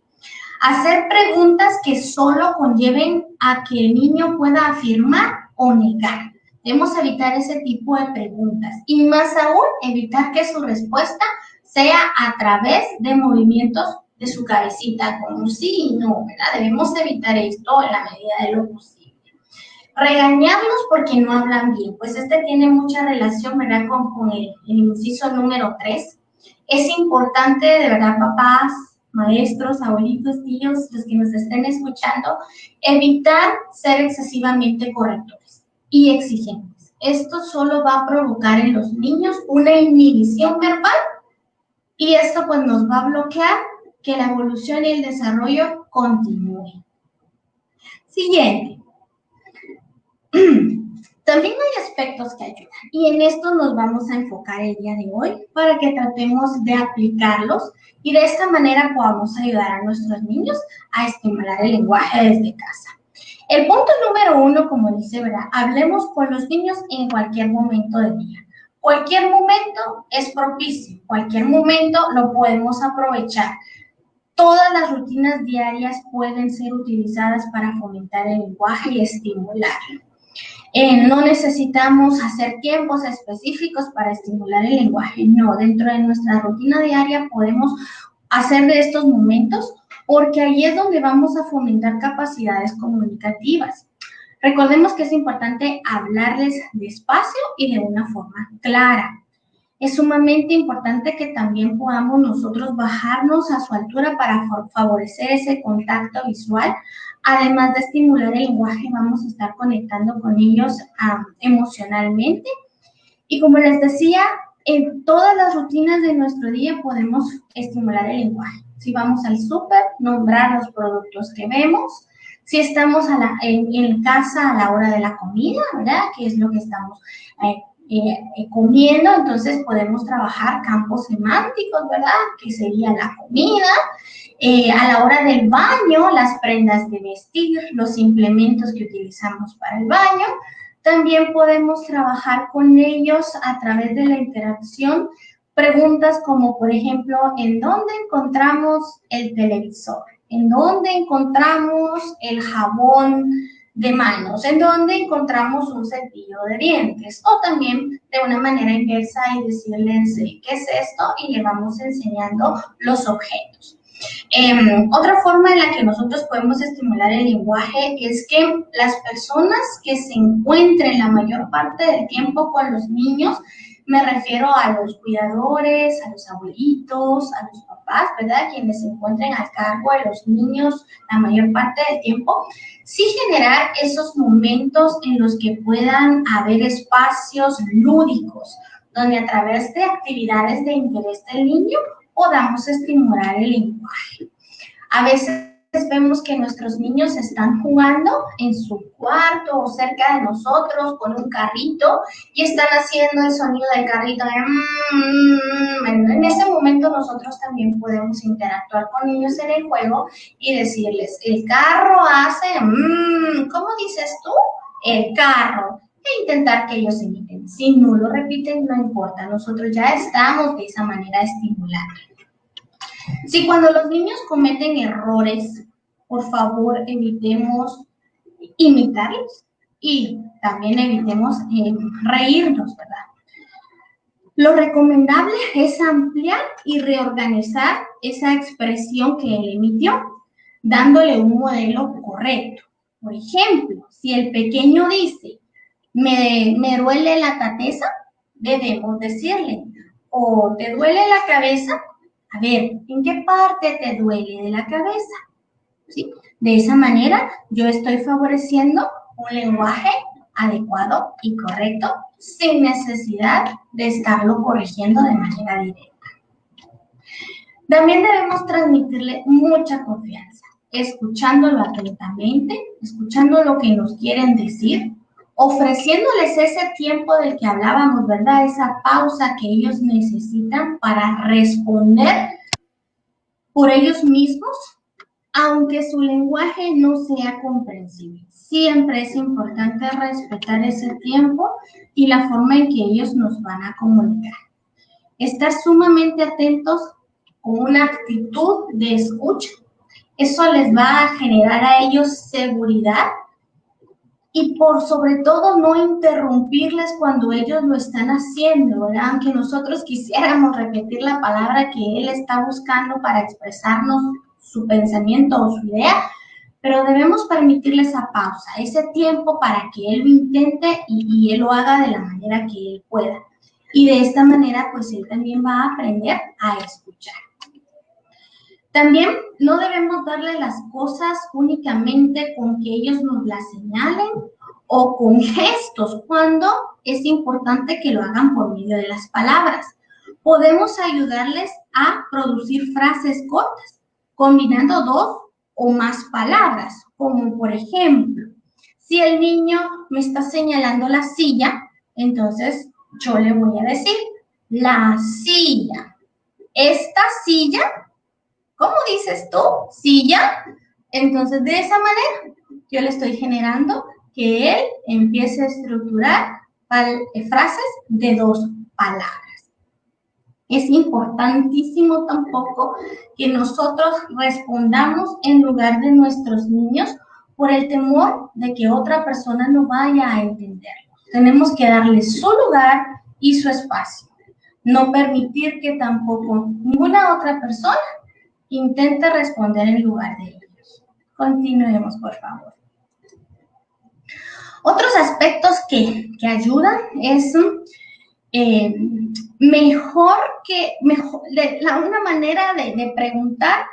Speaker 2: Hacer preguntas que solo conlleven a que el niño pueda afirmar o negar. Debemos evitar ese tipo de preguntas y más aún evitar que su respuesta sea a través de movimientos de su cabecita, como sí y no, ¿verdad? Debemos evitar esto en la medida de lo posible. Regañarlos porque no hablan bien, pues este tiene mucha relación, ¿verdad?, con el inciso número 3. Es importante, de verdad, papás, maestros, abuelitos, tíos, los que nos estén escuchando, evitar ser excesivamente correctores y exigentes. Esto solo va a provocar en los niños una inhibición verbal y esto pues nos va a bloquear que la evolución y el desarrollo continúe. Siguiente. También hay aspectos que ayudan y en esto nos vamos a enfocar el día de hoy para que tratemos de aplicarlos y de esta manera podamos ayudar a nuestros niños a estimular el lenguaje desde casa. El punto número 1, como dice, ¿verdad? Hablemos con los niños en cualquier momento del día. Cualquier momento es propicio, cualquier momento lo podemos aprovechar. Todas las rutinas diarias pueden ser utilizadas para fomentar el lenguaje y estimularlo. No necesitamos hacer tiempos específicos para estimular el lenguaje, no. Dentro de nuestra rutina diaria podemos hacer de estos momentos porque ahí es donde vamos a fomentar capacidades comunicativas. Recordemos que es importante hablarles despacio y de una forma clara. Es sumamente importante que también podamos nosotros bajarnos a su altura para favorecer ese contacto visual. Además de estimular el lenguaje, vamos a estar conectando con ellos emocionalmente. Y como les decía, en todas las rutinas de nuestro día podemos estimular el lenguaje. Si vamos al súper, nombrar los productos que vemos. Si estamos en casa a la hora de la comida, ¿verdad? ¿Qué es lo que estamos comiendo? Entonces podemos trabajar campos semánticos, ¿verdad? Que sería la comida. A la hora del baño, las prendas de vestir, los implementos que utilizamos para el baño. También podemos trabajar con ellos a través de la interacción. Preguntas como, por ejemplo, ¿en dónde encontramos el televisor? ¿En dónde encontramos el jabón de manos? ¿En dónde encontramos un cepillo de dientes? O también de una manera inversa y decirles, ¿qué es esto? Y le vamos enseñando los objetos. Otra forma en la que nosotros podemos estimular el lenguaje es que las personas que se encuentren la mayor parte del tiempo con los niños, me refiero a los cuidadores, a los abuelitos, a los papás, ¿verdad? Quienes se encuentren al cargo de los niños la mayor parte del tiempo, sí generar esos momentos en los que puedan haber espacios lúdicos, donde a través de actividades de interés del niño podamos estimular el lenguaje. A veces vemos que nuestros niños están jugando en su cuarto o cerca de nosotros con un carrito y están haciendo el sonido del carrito de en ese momento nosotros también podemos interactuar con ellos en el juego y decirles, el carro hace ¿cómo dices tú? El carro. E intentar que ellos imiten. Si no lo repiten, no importa, nosotros ya estamos de esa manera estimulando. Si cuando los niños cometen errores, por favor evitemos imitarlos y también evitemos reírnos, ¿verdad? Lo recomendable es ampliar y reorganizar esa expresión que él emitió, dándole un modelo correcto. Por ejemplo, si el pequeño dice, me duele la cabeza, debemos decirle, o te duele la cabeza, a ver, ¿en qué parte te duele de la cabeza? ¿Sí? De esa manera, yo estoy favoreciendo un lenguaje adecuado y correcto sin necesidad de estarlo corrigiendo de manera directa. También debemos transmitirle mucha confianza, escuchándolo atentamente, escuchando lo que nos quieren decir, ofreciéndoles ese tiempo del que hablábamos, ¿verdad? Esa pausa que ellos necesitan para responder por ellos mismos, aunque su lenguaje no sea comprensible. Siempre es importante respetar ese tiempo y la forma en que ellos nos van a comunicar. Estar sumamente atentos con una actitud de escucha, eso les va a generar a ellos seguridad y por sobre todo no interrumpirles cuando ellos lo están haciendo, ¿verdad? Aunque nosotros quisiéramos repetir la palabra que él está buscando para expresarnos su pensamiento o su idea, pero debemos permitirle esa pausa, ese tiempo para que él lo intente y él lo haga de la manera que él pueda. Y de esta manera, pues él también va a aprender a escuchar. También no debemos darle las cosas únicamente con que ellos nos las señalen o con gestos, cuando es importante que lo hagan por medio de las palabras. Podemos ayudarles a producir frases cortas, combinando dos o más palabras, como por ejemplo, si el niño me está señalando la silla, entonces yo le voy a decir, la silla, esta silla. ¿Cómo dices tú? ¿Silla? Entonces, de esa manera, yo le estoy generando que él empiece a estructurar frases de dos palabras. Es importantísimo tampoco que nosotros respondamos en lugar de nuestros niños por el temor de que otra persona no vaya a entenderlo. Tenemos que darle su lugar y su espacio. No permitir que tampoco ninguna otra persona intente responder en lugar de ellos. Continuemos, por favor. Otros aspectos que ayudan es una manera de preguntar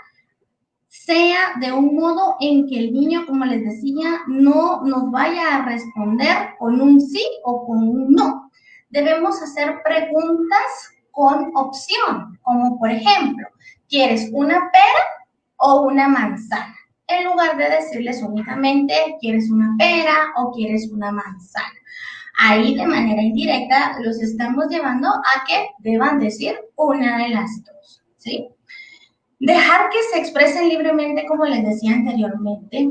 Speaker 2: sea de un modo en que el niño, como les decía, no nos vaya a responder con un sí o con un no. Debemos hacer preguntas con opción, como por ejemplo, ¿quieres una pera o una manzana? En lugar de decirles únicamente, ¿quieres una pera o quieres una manzana? Ahí de manera indirecta los estamos llevando a que deban decir una de las dos, ¿sí? Dejar que se expresen libremente, como les decía anteriormente,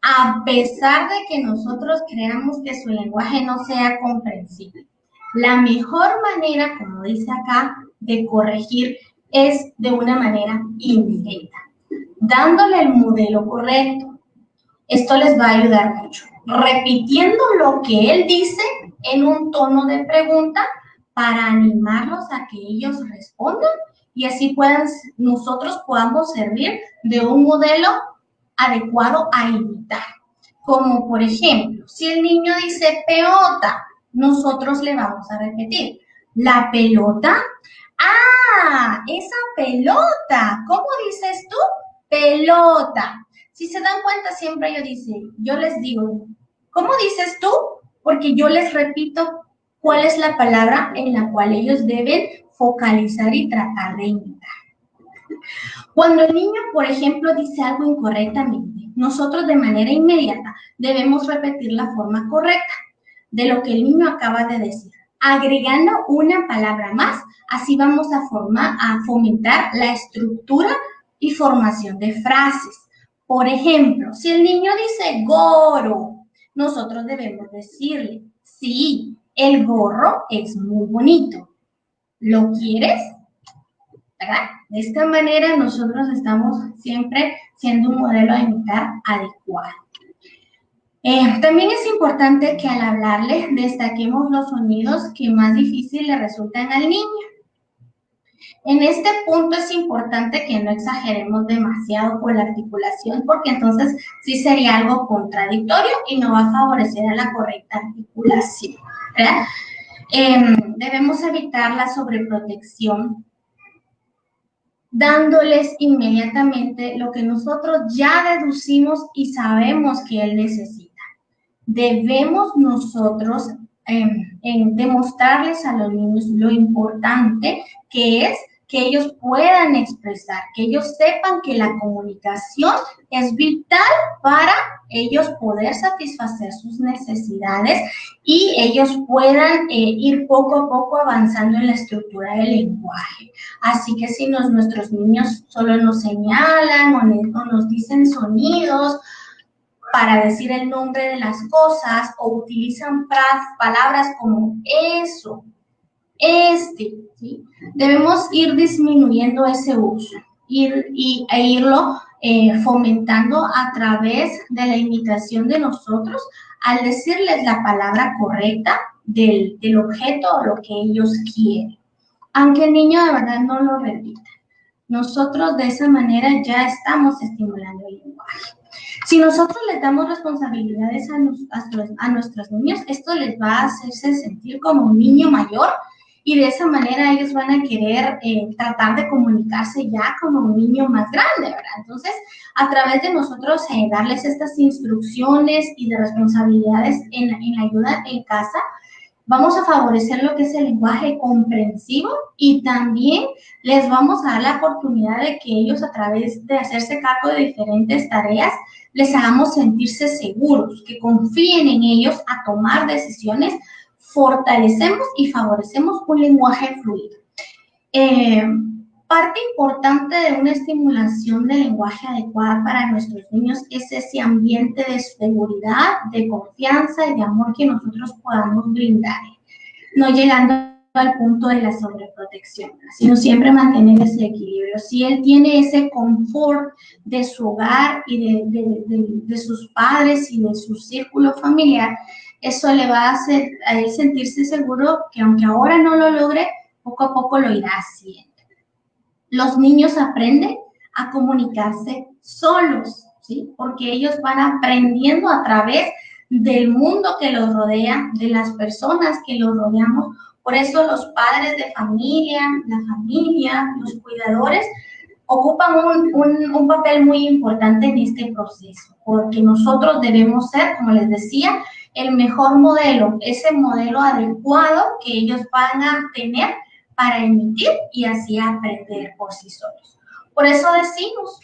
Speaker 2: a pesar de que nosotros creamos que su lenguaje no sea comprensible. La mejor manera, como dice acá, de corregir es de una manera indirecta, dándole el modelo correcto. Esto les va a ayudar mucho. Repitiendo lo que él dice en un tono de pregunta para animarlos a que ellos respondan y así nosotros podamos servir de un modelo adecuado a imitar. Como por ejemplo, si el niño dice pelota, nosotros le vamos a repetir, ¿la pelota? ¡Ah! ¡Esa pelota! ¿Cómo dices tú? Pelota. Si se dan cuenta, siempre yo les digo, ¿cómo dices tú? Porque yo les repito cuál es la palabra en la cual ellos deben focalizar y tratar de imitar. Cuando el niño, por ejemplo, dice algo incorrectamente, nosotros de manera inmediata debemos repetir la forma correcta de lo que el niño acaba de decir, agregando una palabra más. Así vamos a fomentar la estructura y formación de frases. Por ejemplo, si el niño dice gorro, nosotros debemos decirle, sí, el gorro es muy bonito. ¿Lo quieres? ¿Verdad? De esta manera nosotros estamos siempre siendo un modelo a imitar adecuado. También es importante que al hablarle destaquemos los sonidos que más difícil le resultan al niño. En este punto es importante que no exageremos demasiado con la articulación, porque entonces sí sería algo contradictorio y no va a favorecer a la correcta articulación, ¿verdad? Debemos evitar la sobreprotección, dándoles inmediatamente lo que nosotros ya deducimos y sabemos que él necesita. Debemos nosotros demostrarles a los niños lo importante que es que ellos puedan expresar, que ellos sepan que la comunicación es vital para ellos poder satisfacer sus necesidades y ellos puedan ir poco a poco avanzando en la estructura del lenguaje. Así que si nuestros niños solo nos señalan o nos dicen sonidos para decir el nombre de las cosas o utilizan palabras como eso, ¿sí? Debemos ir disminuyendo ese uso e irlo fomentando a través de la imitación de nosotros al decirles la palabra correcta del objeto o lo que ellos quieren, aunque el niño de verdad no lo repita. Nosotros de esa manera ya estamos estimulando el lenguaje. Si nosotros les damos responsabilidades a nuestros niños, esto les va a hacerse sentir como un niño mayor y de esa manera ellos van a querer tratar de comunicarse ya como un niño más grande, ¿verdad? Entonces, a través de nosotros darles estas instrucciones y de responsabilidades en la ayuda en casa, vamos a favorecer lo que es el lenguaje comprensivo y también les vamos a dar la oportunidad de que ellos, a través de hacerse cargo de diferentes tareas, les hagamos sentirse seguros, que confíen en ellos a tomar decisiones. Fortalecemos y favorecemos un lenguaje fluido. Parte importante de una estimulación del lenguaje adecuada para nuestros niños es ese ambiente de seguridad, de confianza y de amor que nosotros podamos brindar, no llegando al punto de la sobreprotección, sino siempre mantener ese equilibrio. Si él tiene ese confort de su hogar y de sus padres y de su círculo familiar, eso le va a hacer a él sentirse seguro que aunque ahora no lo logre, poco a poco lo irá haciendo. Los niños aprenden a comunicarse solos, ¿sí? Porque ellos van aprendiendo a través del mundo que los rodea, de las personas que los rodeamos. Por eso los padres de familia, la familia, los cuidadores, ocupan un papel muy importante en este proceso, porque nosotros debemos ser, como les decía, el mejor modelo, ese modelo adecuado que ellos van a tener para emitir y así aprender por sí solos. Por eso decimos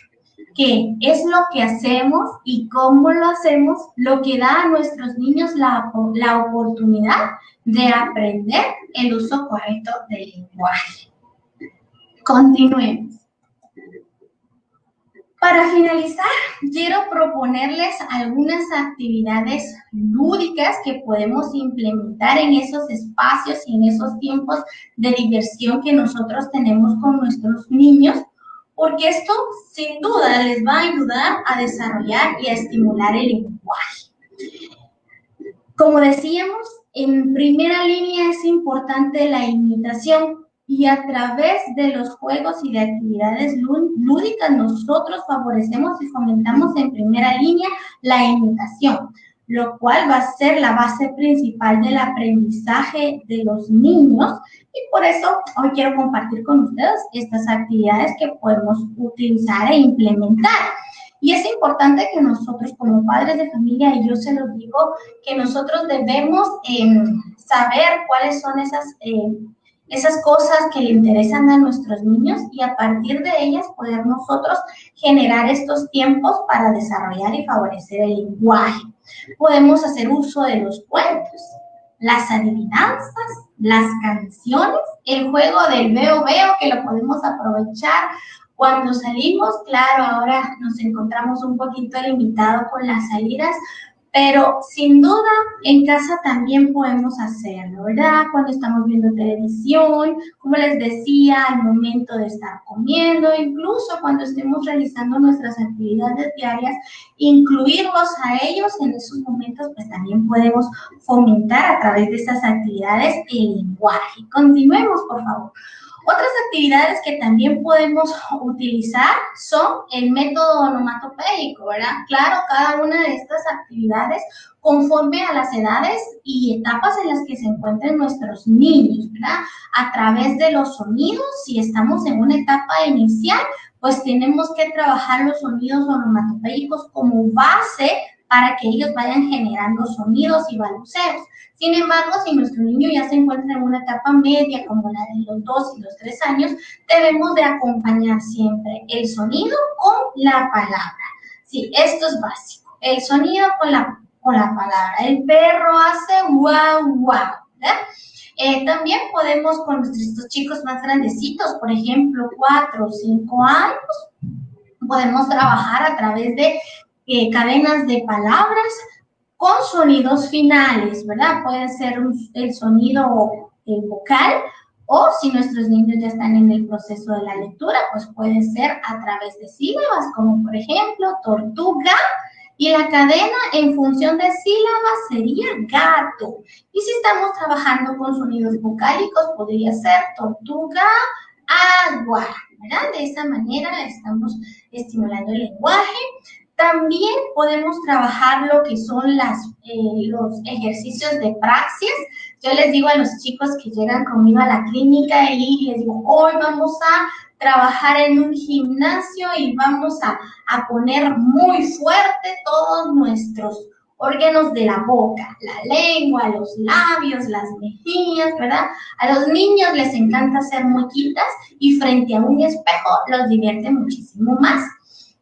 Speaker 2: que es lo que hacemos y cómo lo hacemos lo que da a nuestros niños la oportunidad de aprender el uso correcto del lenguaje. Continuemos. Para finalizar, quiero proponerles algunas actividades lúdicas que podemos implementar en esos espacios y en esos tiempos de diversión que nosotros tenemos con nuestros niños, porque esto sin duda les va a ayudar a desarrollar y a estimular el lenguaje. Como decíamos, en primera línea es importante la imitación, y a través de los juegos y de actividades lúdicas nosotros favorecemos y fomentamos en primera línea la imitación, lo cual va a ser la base principal del aprendizaje de los niños, y por eso hoy quiero compartir con ustedes estas actividades que podemos utilizar e implementar. Y es importante que nosotros como padres de familia, y yo se los digo, que nosotros debemos saber cuáles son esas cosas que le interesan a nuestros niños y a partir de ellas poder nosotros generar estos tiempos para desarrollar y favorecer el lenguaje. Podemos hacer uso de los cuentos, las adivinanzas, las canciones, el juego del veo que lo podemos aprovechar cuando salimos. Claro, ahora nos encontramos un poquito limitados con las salidas, pero sin duda en casa también podemos hacerlo, ¿verdad? Cuando estamos viendo televisión, como les decía, al momento de estar comiendo, incluso cuando estemos realizando nuestras actividades diarias, incluirlos a ellos en esos momentos, pues también podemos fomentar a través de estas actividades el lenguaje. Continuemos, por favor. Otras actividades que también podemos utilizar son el método onomatopéyico, ¿verdad? Claro, cada una de estas actividades conforme a las edades y etapas en las que se encuentran nuestros niños, ¿verdad? A través de los sonidos, si estamos en una etapa inicial, pues tenemos que trabajar los sonidos onomatopéyicos como base para que ellos vayan generando sonidos y balbuceos. Sin embargo, si nuestro niño ya se encuentra en una etapa media, como la de los 2 y los 3 años, debemos de acompañar siempre el sonido con la palabra. Sí, esto es básico. El sonido con la palabra. El perro hace guau, guau, ¿verdad? También podemos con nuestros chicos más grandecitos, por ejemplo, 4 o 5 años, podemos trabajar a través de cadenas de palabras con sonidos finales, ¿verdad? Puede ser el sonido vocal, o si nuestros niños ya están en el proceso de la lectura, pues puede ser a través de sílabas, como por ejemplo tortuga, y la cadena en función de sílabas sería gato. Y si estamos trabajando con sonidos vocálicos, podría ser tortuga, agua, ¿verdad? De esa manera estamos estimulando el lenguaje. También podemos trabajar lo que son los ejercicios de praxis. Yo les digo a los chicos que llegan conmigo a la clínica y les digo, hoy vamos a trabajar en un gimnasio y vamos a poner muy fuerte todos nuestros órganos de la boca, la lengua, los labios, las mejillas, ¿verdad? A los niños les encanta hacer muequitas y frente a un espejo los divierte muchísimo más.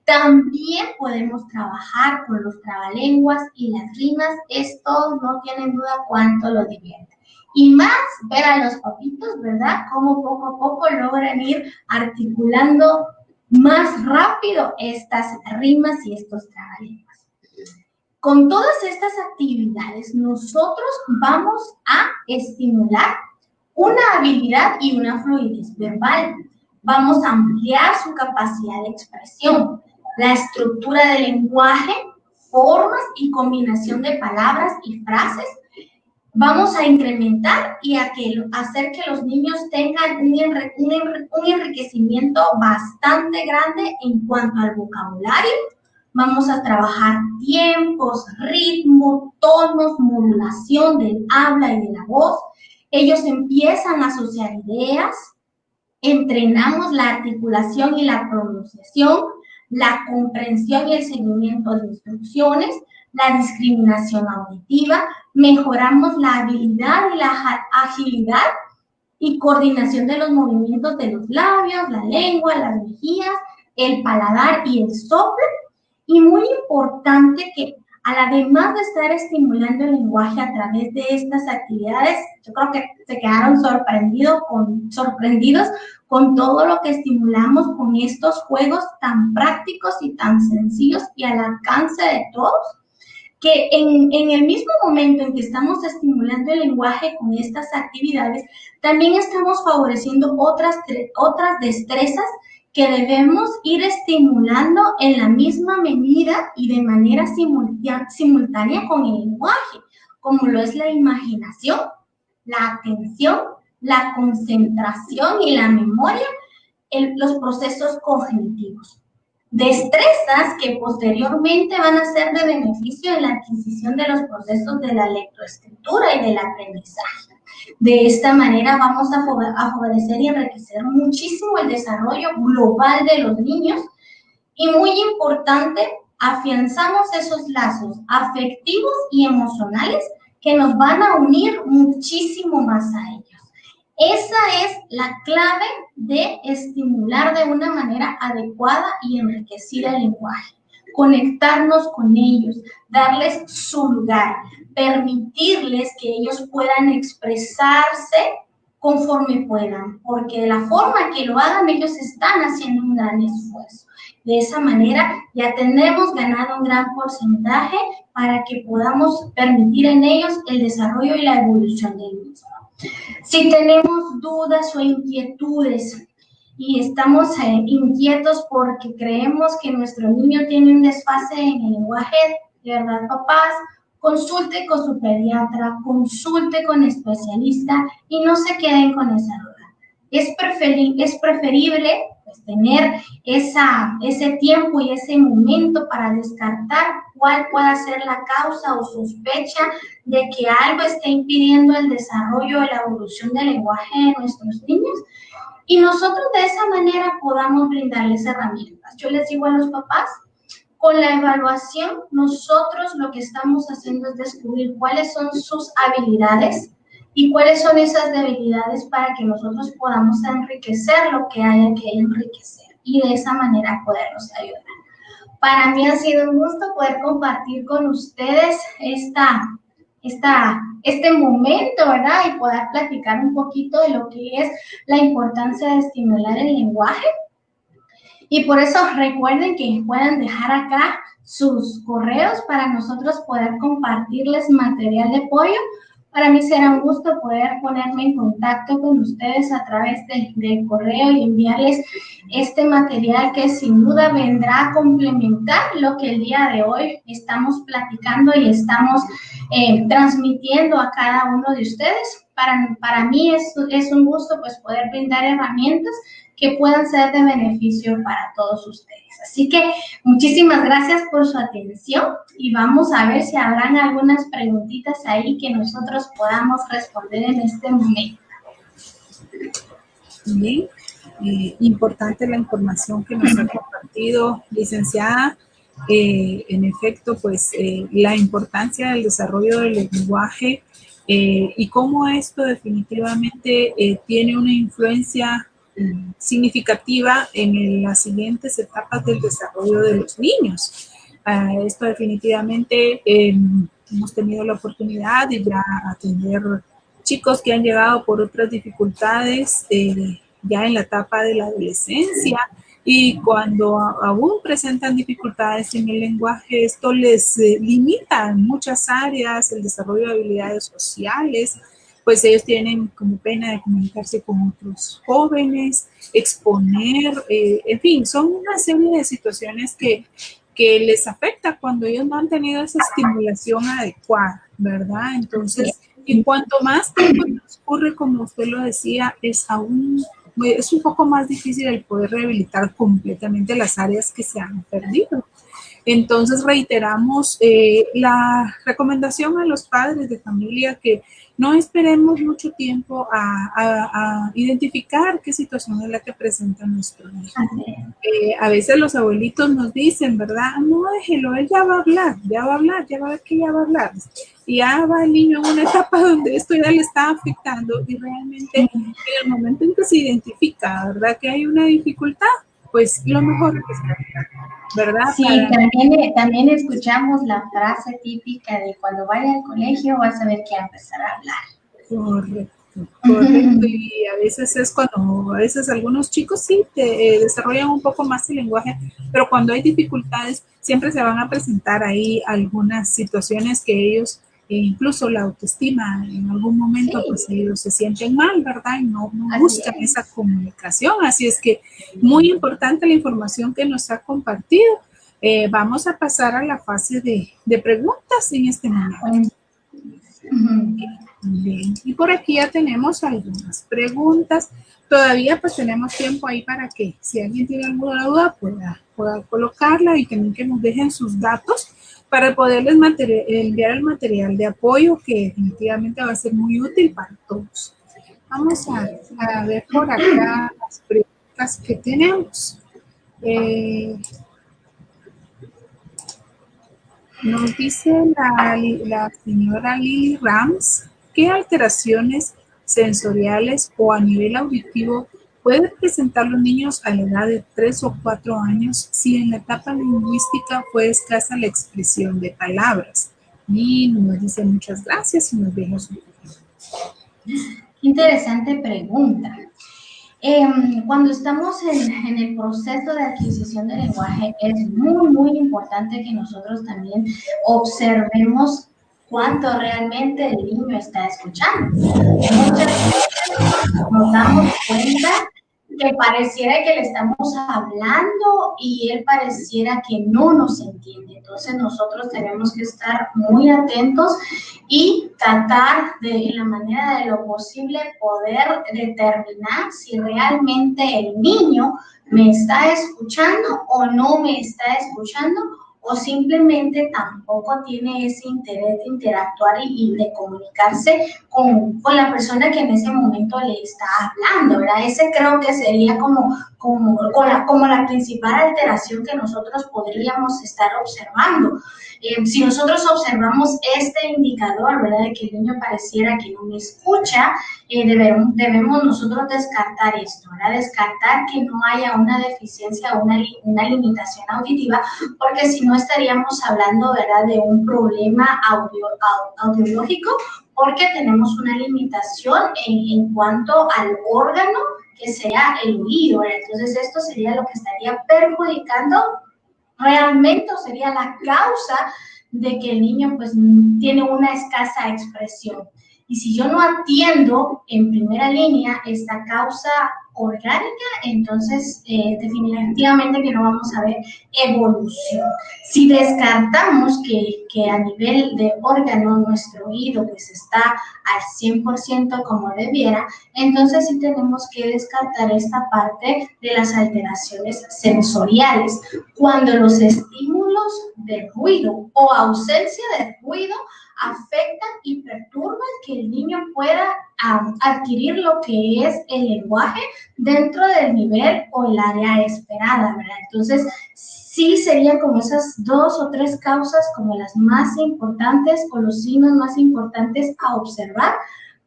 Speaker 2: También podemos trabajar con los trabalenguas y las rimas. Esto no tienen duda cuánto lo divierte. Y más ver a los papitos, ¿verdad? Cómo poco a poco logran ir articulando más rápido estas rimas y estos trabalenguas. Con todas estas actividades, nosotros vamos a estimular una habilidad y una fluidez verbal. Vamos a ampliar su capacidad de expresión, la estructura del lenguaje, formas y combinación de palabras y frases. Vamos a incrementar y hacer que los niños tengan un enriquecimiento bastante grande en cuanto al vocabulario. Vamos a trabajar tiempos, ritmo, tonos, modulación del habla y de la voz. Ellos empiezan a asociar ideas. Entrenamos la articulación y la pronunciación, la comprensión y el seguimiento de instrucciones, la discriminación auditiva, mejoramos la habilidad y la agilidad y coordinación de los movimientos de los labios, la lengua, las mejillas, el paladar y el soplo. Y muy importante que además de estar estimulando el lenguaje a través de estas actividades, yo creo que se quedaron sorprendidos con todo lo que estimulamos con estos juegos tan prácticos y tan sencillos y al alcance de todos, que en el mismo momento en que estamos estimulando el lenguaje con estas actividades, también estamos favoreciendo otras destrezas que debemos ir estimulando en la misma medida y de manera simultánea con el lenguaje, como lo es la imaginación, la atención, la concentración y la memoria, los procesos cognitivos. Destrezas que posteriormente van a ser de beneficio en la adquisición de los procesos de la lectoescritura y del aprendizaje. De esta manera vamos a favorecer y enriquecer muchísimo el desarrollo global de los niños y, muy importante, afianzamos esos lazos afectivos y emocionales que nos van a unir muchísimo más a ellos. Esa es la clave de estimular de una manera adecuada y enriquecida el lenguaje. Conectarnos con ellos, darles su lugar, permitirles que ellos puedan expresarse conforme puedan, porque de la forma que lo hagan, ellos están haciendo un gran esfuerzo. De esa manera ya tendremos ganado un gran porcentaje para que podamos permitir en ellos el desarrollo y la evolución del mismo. Si tenemos dudas o inquietudes y estamos inquietos porque creemos que nuestro niño tiene un desfase en el lenguaje, de verdad, papás, consulte con su pediatra, consulte con especialista y no se queden con esa duda. Es preferible pues, tener ese tiempo y ese momento para descartar cuál pueda ser la causa o sospecha de que algo esté impidiendo el desarrollo o la evolución del lenguaje de nuestros niños, y nosotros de esa manera podamos brindarles herramientas. Yo les digo a los papás, con la evaluación, nosotros lo que estamos haciendo es descubrir cuáles son sus habilidades y cuáles son esas debilidades para que nosotros podamos enriquecer lo que haya que enriquecer y de esa manera poderlos ayudar. Para mí ha sido un gusto poder compartir con ustedes este momento, ¿verdad? Y poder platicar un poquito de lo que es la importancia de estimular el lenguaje. Y por eso recuerden que puedan dejar acá sus correos para nosotros poder compartirles material de apoyo. Para mí será un gusto poder ponerme en contacto con ustedes a través del correo y enviarles este material que sin duda vendrá a complementar lo que el día de hoy estamos platicando y estamos transmitiendo a cada uno de ustedes. Para mí es un gusto pues poder brindar herramientas que puedan ser de beneficio para todos ustedes. Así que muchísimas gracias por su atención y vamos a ver si habrán algunas preguntitas ahí que nosotros podamos responder en este momento.
Speaker 1: Bien, importante la información que nos ha compartido, licenciada. En efecto, pues la importancia del desarrollo del lenguaje y cómo esto definitivamente tiene una influencia significativa en las siguientes etapas del desarrollo de los niños. Esto definitivamente hemos tenido la oportunidad de ya atender chicos que han llegado por otras dificultades ya en la etapa de la adolescencia, y cuando aún presentan dificultades en el lenguaje, esto les limita en muchas áreas, el desarrollo de habilidades sociales, pues ellos tienen como pena de comunicarse con otros jóvenes, exponer, en fin, son una serie de situaciones que les afecta cuando ellos no han tenido esa estimulación adecuada, ¿verdad? Entonces, en cuanto más tiempo transcurre, como usted lo decía, es un poco más difícil el poder rehabilitar completamente las áreas que se han perdido. Entonces reiteramos la recomendación a los padres de familia que no esperemos mucho tiempo a identificar qué situación es la que presenta nuestro hijo. A veces los abuelitos nos dicen, ¿verdad? No, déjelo, él ya va a hablar, ya va a ver que ya va a hablar. Y ya va el niño en una etapa donde esto ya le está afectando y realmente en el momento en que se identifica, ¿verdad? Que hay una dificultad, pues lo mejor es que ¿verdad?
Speaker 2: Sí, también escuchamos la frase típica de cuando vaya al colegio vas a ver que va a empezar a hablar.
Speaker 1: Correcto, y a veces es cuando, a veces algunos chicos sí desarrollan un poco más el lenguaje, pero cuando hay dificultades siempre se van a presentar ahí algunas situaciones que ellos, incluso la autoestima en algún momento, pues ellos se sienten mal, ¿verdad? Y no buscan esa comunicación, así es que muy importante la información que nos ha compartido. Vamos a pasar a la fase de preguntas en este momento. Bien, y por aquí ya tenemos algunas preguntas. Todavía pues tenemos tiempo ahí para que si alguien tiene alguna duda pueda colocarla y también que nos dejen sus datos para poderles enviar el material de apoyo que definitivamente va a ser muy útil para todos. Vamos a ver por acá las preguntas que tenemos. Nos dice la señora Lily Rams, ¿qué alteraciones sensoriales o a nivel auditivo pueden presentar los niños a la edad de 3 o 4 años si en la etapa lingüística fue escasa la expresión de palabras? Y nos dice muchas gracias y nos vemos.
Speaker 2: Interesante pregunta. Cuando estamos en el proceso de adquisición del lenguaje, es muy, muy importante que nosotros también observemos cuánto realmente el niño está escuchando. Muchas veces nos damos cuenta que pareciera que le estamos hablando y él pareciera que no nos entiende. Entonces nosotros tenemos que estar muy atentos y tratar de, en la manera de lo posible, poder determinar si realmente el niño me está escuchando o no me está escuchando, o simplemente tampoco tiene ese interés de interactuar y de comunicarse con la persona que en ese momento le está hablando, ¿verdad? Ese creo que sería como la principal alteración que nosotros podríamos estar observando. Si nosotros observamos este indicador, ¿verdad?, de que el niño pareciera que no me escucha, debemos nosotros descartar esto, ¿verdad? Descartar que no haya una deficiencia o una limitación auditiva, porque si no estaríamos hablando, ¿verdad?, de un problema audiológico, porque tenemos una limitación en cuanto al órgano que sea el oído, ¿verdad? Entonces esto sería lo que estaría perjudicando realmente, o sería la causa de que el niño pues tiene una escasa expresión. Y si yo no atiendo en primera línea esta causa orgánica, entonces definitivamente que no vamos a ver evolución. Si descartamos que a nivel de órgano nuestro oído pues está al 100% como debiera, entonces sí tenemos que descartar esta parte de las alteraciones sensoriales. Cuando los estímulos de ruido o ausencia de ruido afectan y perturban que el niño pueda adquirir lo que es el lenguaje dentro del nivel o el área esperada, ¿verdad? Entonces, sí serían como esas 2 o 3 causas como las más importantes o los signos más importantes a observar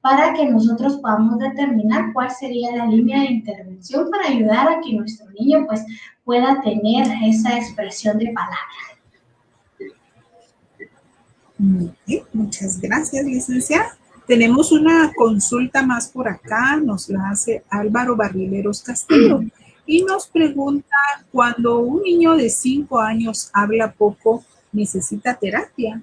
Speaker 2: para que nosotros podamos determinar cuál sería la línea de intervención para ayudar a que nuestro niño pues pueda tener esa expresión de palabra.
Speaker 1: Muy bien, muchas gracias, licenciada. Tenemos una consulta más por acá, nos la hace Álvaro Barrileros Castillo y nos pregunta, cuando un niño de 5 años habla poco, ¿necesita terapia?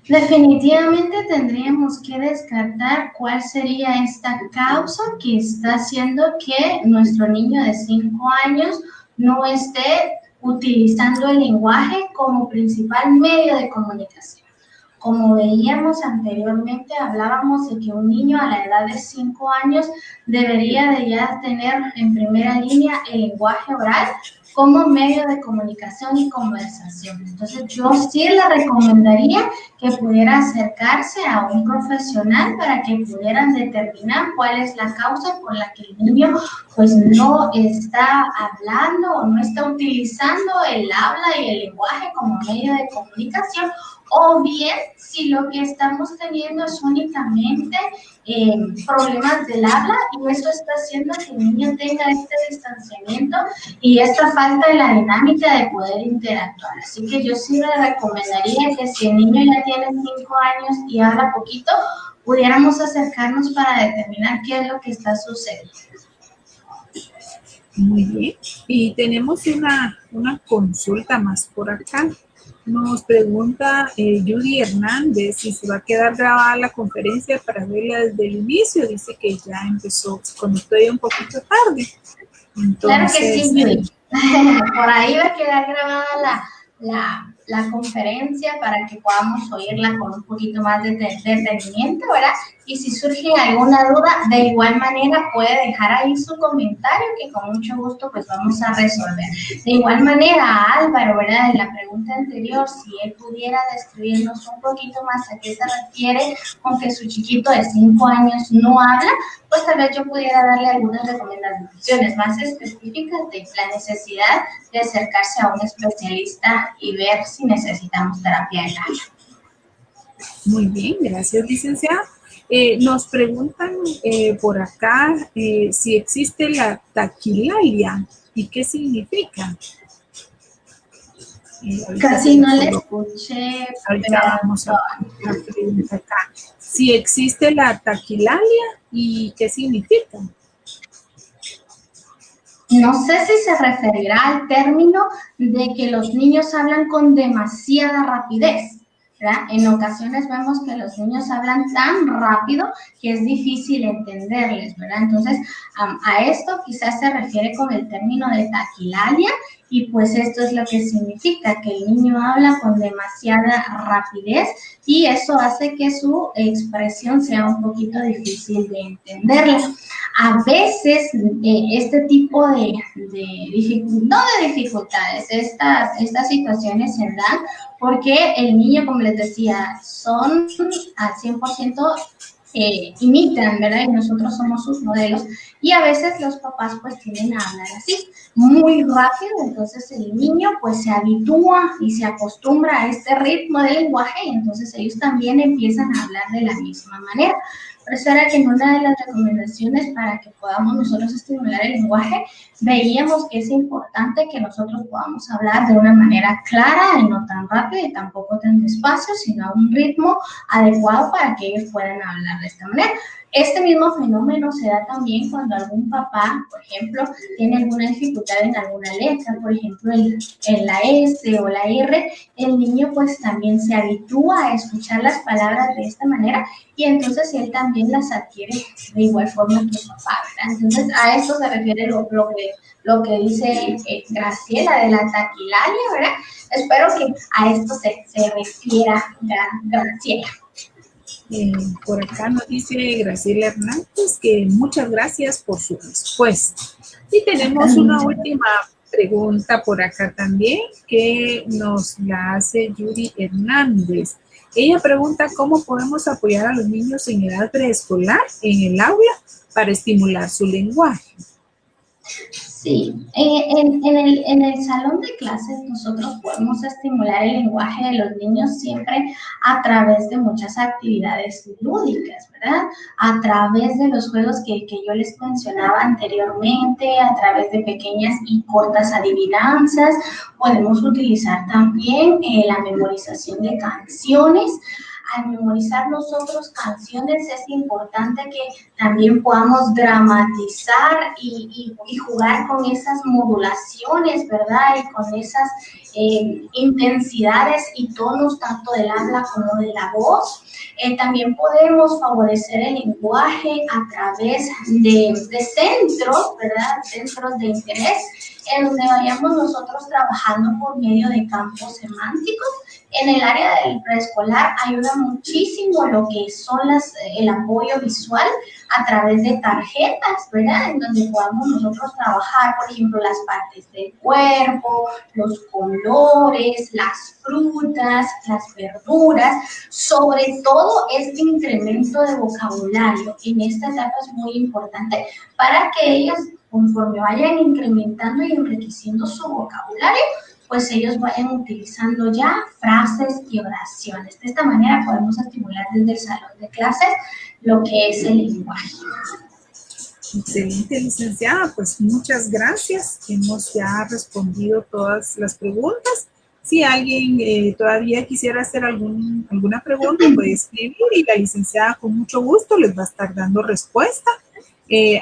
Speaker 2: Definitivamente tendríamos que descartar cuál sería esta causa que está haciendo que nuestro niño de 5 años no esté utilizando el lenguaje como principal medio de comunicación. Como veíamos anteriormente, hablábamos de que un niño a la edad de 5 años debería de ya tener en primera línea el lenguaje oral como medio de comunicación y conversación. Entonces yo sí le recomendaría que pudiera acercarse a un profesional para que pudieran determinar cuál es la causa por la que el niño pues no está hablando o no está utilizando el habla y el lenguaje como medio de comunicación, o bien si lo que estamos teniendo es únicamente problemas del habla y eso está haciendo que el niño tenga este distanciamiento y esta falta de la dinámica de poder interactuar. Así que yo sí le recomendaría que si el niño ya tiene 5 años y habla poquito, pudiéramos acercarnos para determinar qué es lo que está sucediendo.
Speaker 1: Muy bien, y tenemos una consulta más por acá. Nos pregunta Judy Hernández si se va a quedar grabada la conferencia para verla desde el inicio. Dice que ya empezó, se conectó ya un poquito tarde. Entonces,
Speaker 2: claro que sí, Judy. Por ahí va a quedar grabada la conferencia para que podamos oírla con un poquito más de detenimiento, ¿verdad? Y si surge alguna duda, de igual manera puede dejar ahí su comentario que con mucho gusto pues vamos a resolver. De igual manera, Álvaro, ¿verdad? En la pregunta anterior, si él pudiera describirnos un poquito más a qué se refiere con que su chiquito de 5 años no habla, pues tal vez yo pudiera darle algunas recomendaciones más específicas de la necesidad de acercarse a un especialista y ver si necesitamos terapia de habla.
Speaker 1: Muy bien, gracias, licenciada. Nos preguntan por acá si existe la taquilalia y qué significa.
Speaker 2: Casi no le escuché.
Speaker 1: Ahorita vamos a la pregunta acá. Si existe la taquilalia y qué significa.
Speaker 2: No sé si se referirá al término de que los niños hablan con demasiada rapidez, ¿verdad? En ocasiones vemos que los niños hablan tan rápido que es difícil entenderles, ¿verdad? Entonces, a esto quizás se refiere con el término de taquilalia y pues esto es lo que significa, que el niño habla con demasiada rapidez y eso hace que su expresión sea un poquito difícil de entenderla. A veces este tipo de dificultades, estas situaciones se dan porque el niño, como les decía, son al 100% imitan, ¿verdad? Y nosotros somos sus modelos y a veces los papás pues tienden a hablar así, muy rápido, entonces el niño pues se habitúa y se acostumbra a este ritmo de lenguaje y entonces ellos también empiezan a hablar de la misma manera. Por eso era que en una de las recomendaciones para que podamos nosotros estimular el lenguaje, veíamos que es importante que nosotros podamos hablar de una manera clara y no tan rápido y tampoco tan despacio, sino a un ritmo adecuado para que ellos puedan hablar de esta manera. Este mismo fenómeno se da también cuando algún papá, por ejemplo, tiene alguna dificultad en alguna letra, por ejemplo, en la S o la R, el niño pues también se habitúa a escuchar las palabras de esta manera y entonces él también las adquiere de igual forma que el papá, ¿verdad? Entonces a esto se refiere lo que dice Graciela de la taquilalia, ¿verdad? Espero que a esto se refiera Graciela.
Speaker 1: Por acá nos dice Graciela Hernández que muchas gracias por su respuesta. Y tenemos una última pregunta por acá también que nos la hace Yuri Hernández. Ella pregunta cómo podemos apoyar a los niños en edad preescolar en el aula para estimular su lenguaje.
Speaker 2: Sí, en el salón de clases nosotros podemos estimular el lenguaje de los niños siempre a través de muchas actividades lúdicas, ¿verdad? A través de los juegos que yo les mencionaba anteriormente, a través de pequeñas y cortas adivinanzas. Podemos utilizar también la memorización de canciones. Al memorizar nosotros canciones es importante que también podamos dramatizar y jugar con esas modulaciones, ¿verdad? Y con esas intensidades y tonos tanto del habla como de la voz. También podemos favorecer el lenguaje a través de centros, ¿verdad? Centros de interés, en donde vayamos nosotros trabajando por medio de campos semánticos. En el área del preescolar ayuda muchísimo lo que son el apoyo visual a través de tarjetas, ¿verdad? En donde podamos nosotros trabajar, por ejemplo, las partes del cuerpo, los colores, las frutas, las verduras, sobre todo este incremento de vocabulario. En esta etapa es muy importante para que ellos, conforme vayan incrementando y enriqueciendo su vocabulario, pues ellos vayan utilizando ya frases y oraciones. De esta manera podemos estimular desde el salón de clases lo que es el lenguaje.
Speaker 1: Excelente, licenciada. Pues muchas gracias. Hemos ya respondido todas las preguntas. Si alguien todavía quisiera hacer alguna pregunta, puede escribir y la licenciada con mucho gusto les va a estar dando respuesta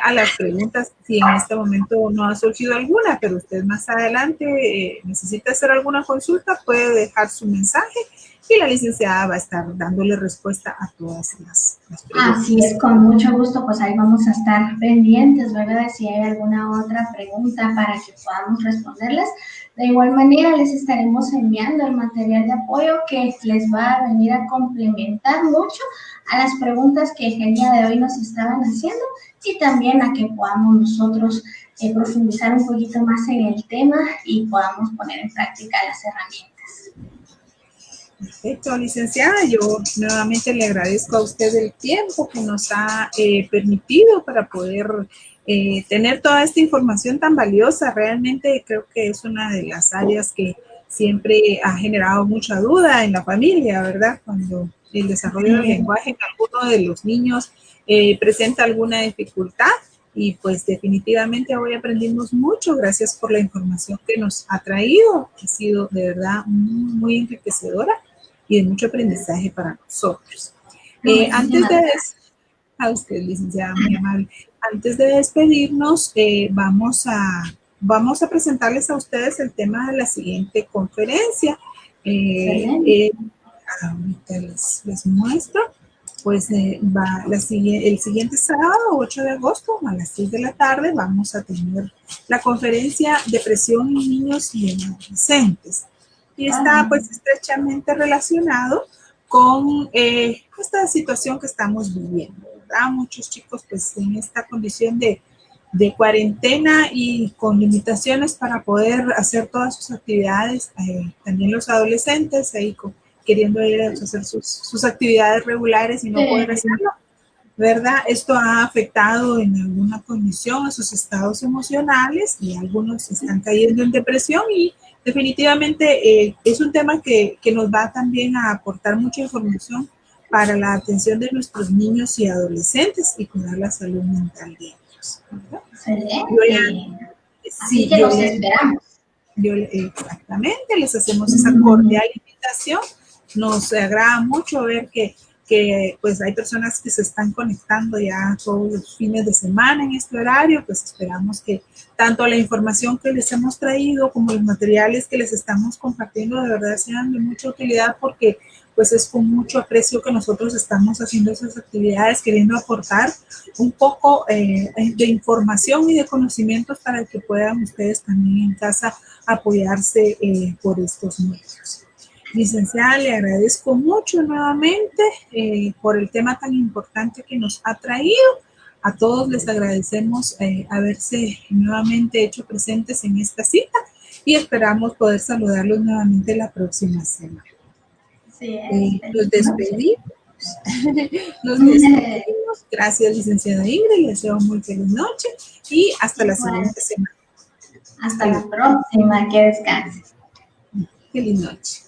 Speaker 1: a las preguntas. Si en este momento no ha surgido alguna, pero usted más adelante necesita hacer alguna consulta, puede dejar su mensaje y la licenciada va a estar dándole respuesta a todas las preguntas.
Speaker 2: Así es, con mucho gusto, pues ahí vamos a estar pendientes, ¿verdad? Si hay alguna otra pregunta para que podamos responderles. De igual manera, les estaremos enviando el material de apoyo que les va a venir a complementar mucho a las preguntas que el día de hoy nos estaban haciendo y también a que podamos nosotros profundizar un poquito más en el tema y podamos poner en práctica las herramientas.
Speaker 1: Perfecto, licenciada. Yo nuevamente le agradezco a usted el tiempo que nos ha permitido para poder tener toda esta información tan valiosa. Realmente creo que es una de las áreas que siempre ha generado mucha duda en la familia, ¿verdad? Cuando el desarrollo del lenguaje en alguno de los niños presenta alguna dificultad. Y pues definitivamente hoy aprendimos mucho. Gracias por la información que nos ha traído. Ha sido de verdad muy enriquecedora y de mucho aprendizaje para nosotros. Antes de a usted, licenciada, muy amable. Antes de despedirnos, vamos a presentarles a ustedes el tema de la siguiente conferencia. Ahorita les muestro. Pues el siguiente sábado, 8 de agosto, a las 6 de la tarde, vamos a tener la conferencia Depresión en niños y en adolescentes. Y está pues estrechamente relacionado con esta situación que estamos viviendo, ¿verdad? Muchos chicos pues en esta condición de cuarentena y con limitaciones para poder hacer todas sus actividades, también los adolescentes ahí queriendo ir a hacer sus actividades regulares y no poder hacerlo, ¿verdad? Esto ha afectado en alguna condición a sus estados emocionales y algunos están cayendo en depresión y definitivamente es un tema que nos va también a aportar mucha información para la atención de nuestros niños y adolescentes y cuidar la salud mental de ellos, ¿verdad?
Speaker 2: Excelente. Así que los esperamos.
Speaker 1: Exactamente, les hacemos esa cordial invitación. Nos agrada mucho ver que pues hay personas que se están conectando ya todos los fines de semana en este horario, pues esperamos que tanto la información que les hemos traído como los materiales que les estamos compartiendo de verdad sean de mucha utilidad porque pues es con mucho aprecio que nosotros estamos haciendo esas actividades, queriendo aportar un poco de información y de conocimientos para que puedan ustedes también en casa apoyarse por estos medios. Licenciada, le agradezco mucho nuevamente por el tema tan importante que nos ha traído. A todos les agradecemos haberse nuevamente hecho presentes en esta cita y esperamos poder saludarlos nuevamente la próxima semana.
Speaker 2: Sí,
Speaker 1: nos despedimos. Nos despedimos. Gracias, licenciada Ingrid. Les deseo muy feliz noche y hasta la siguiente semana.
Speaker 2: Hasta la próxima. Que descanse.
Speaker 1: Feliz noche.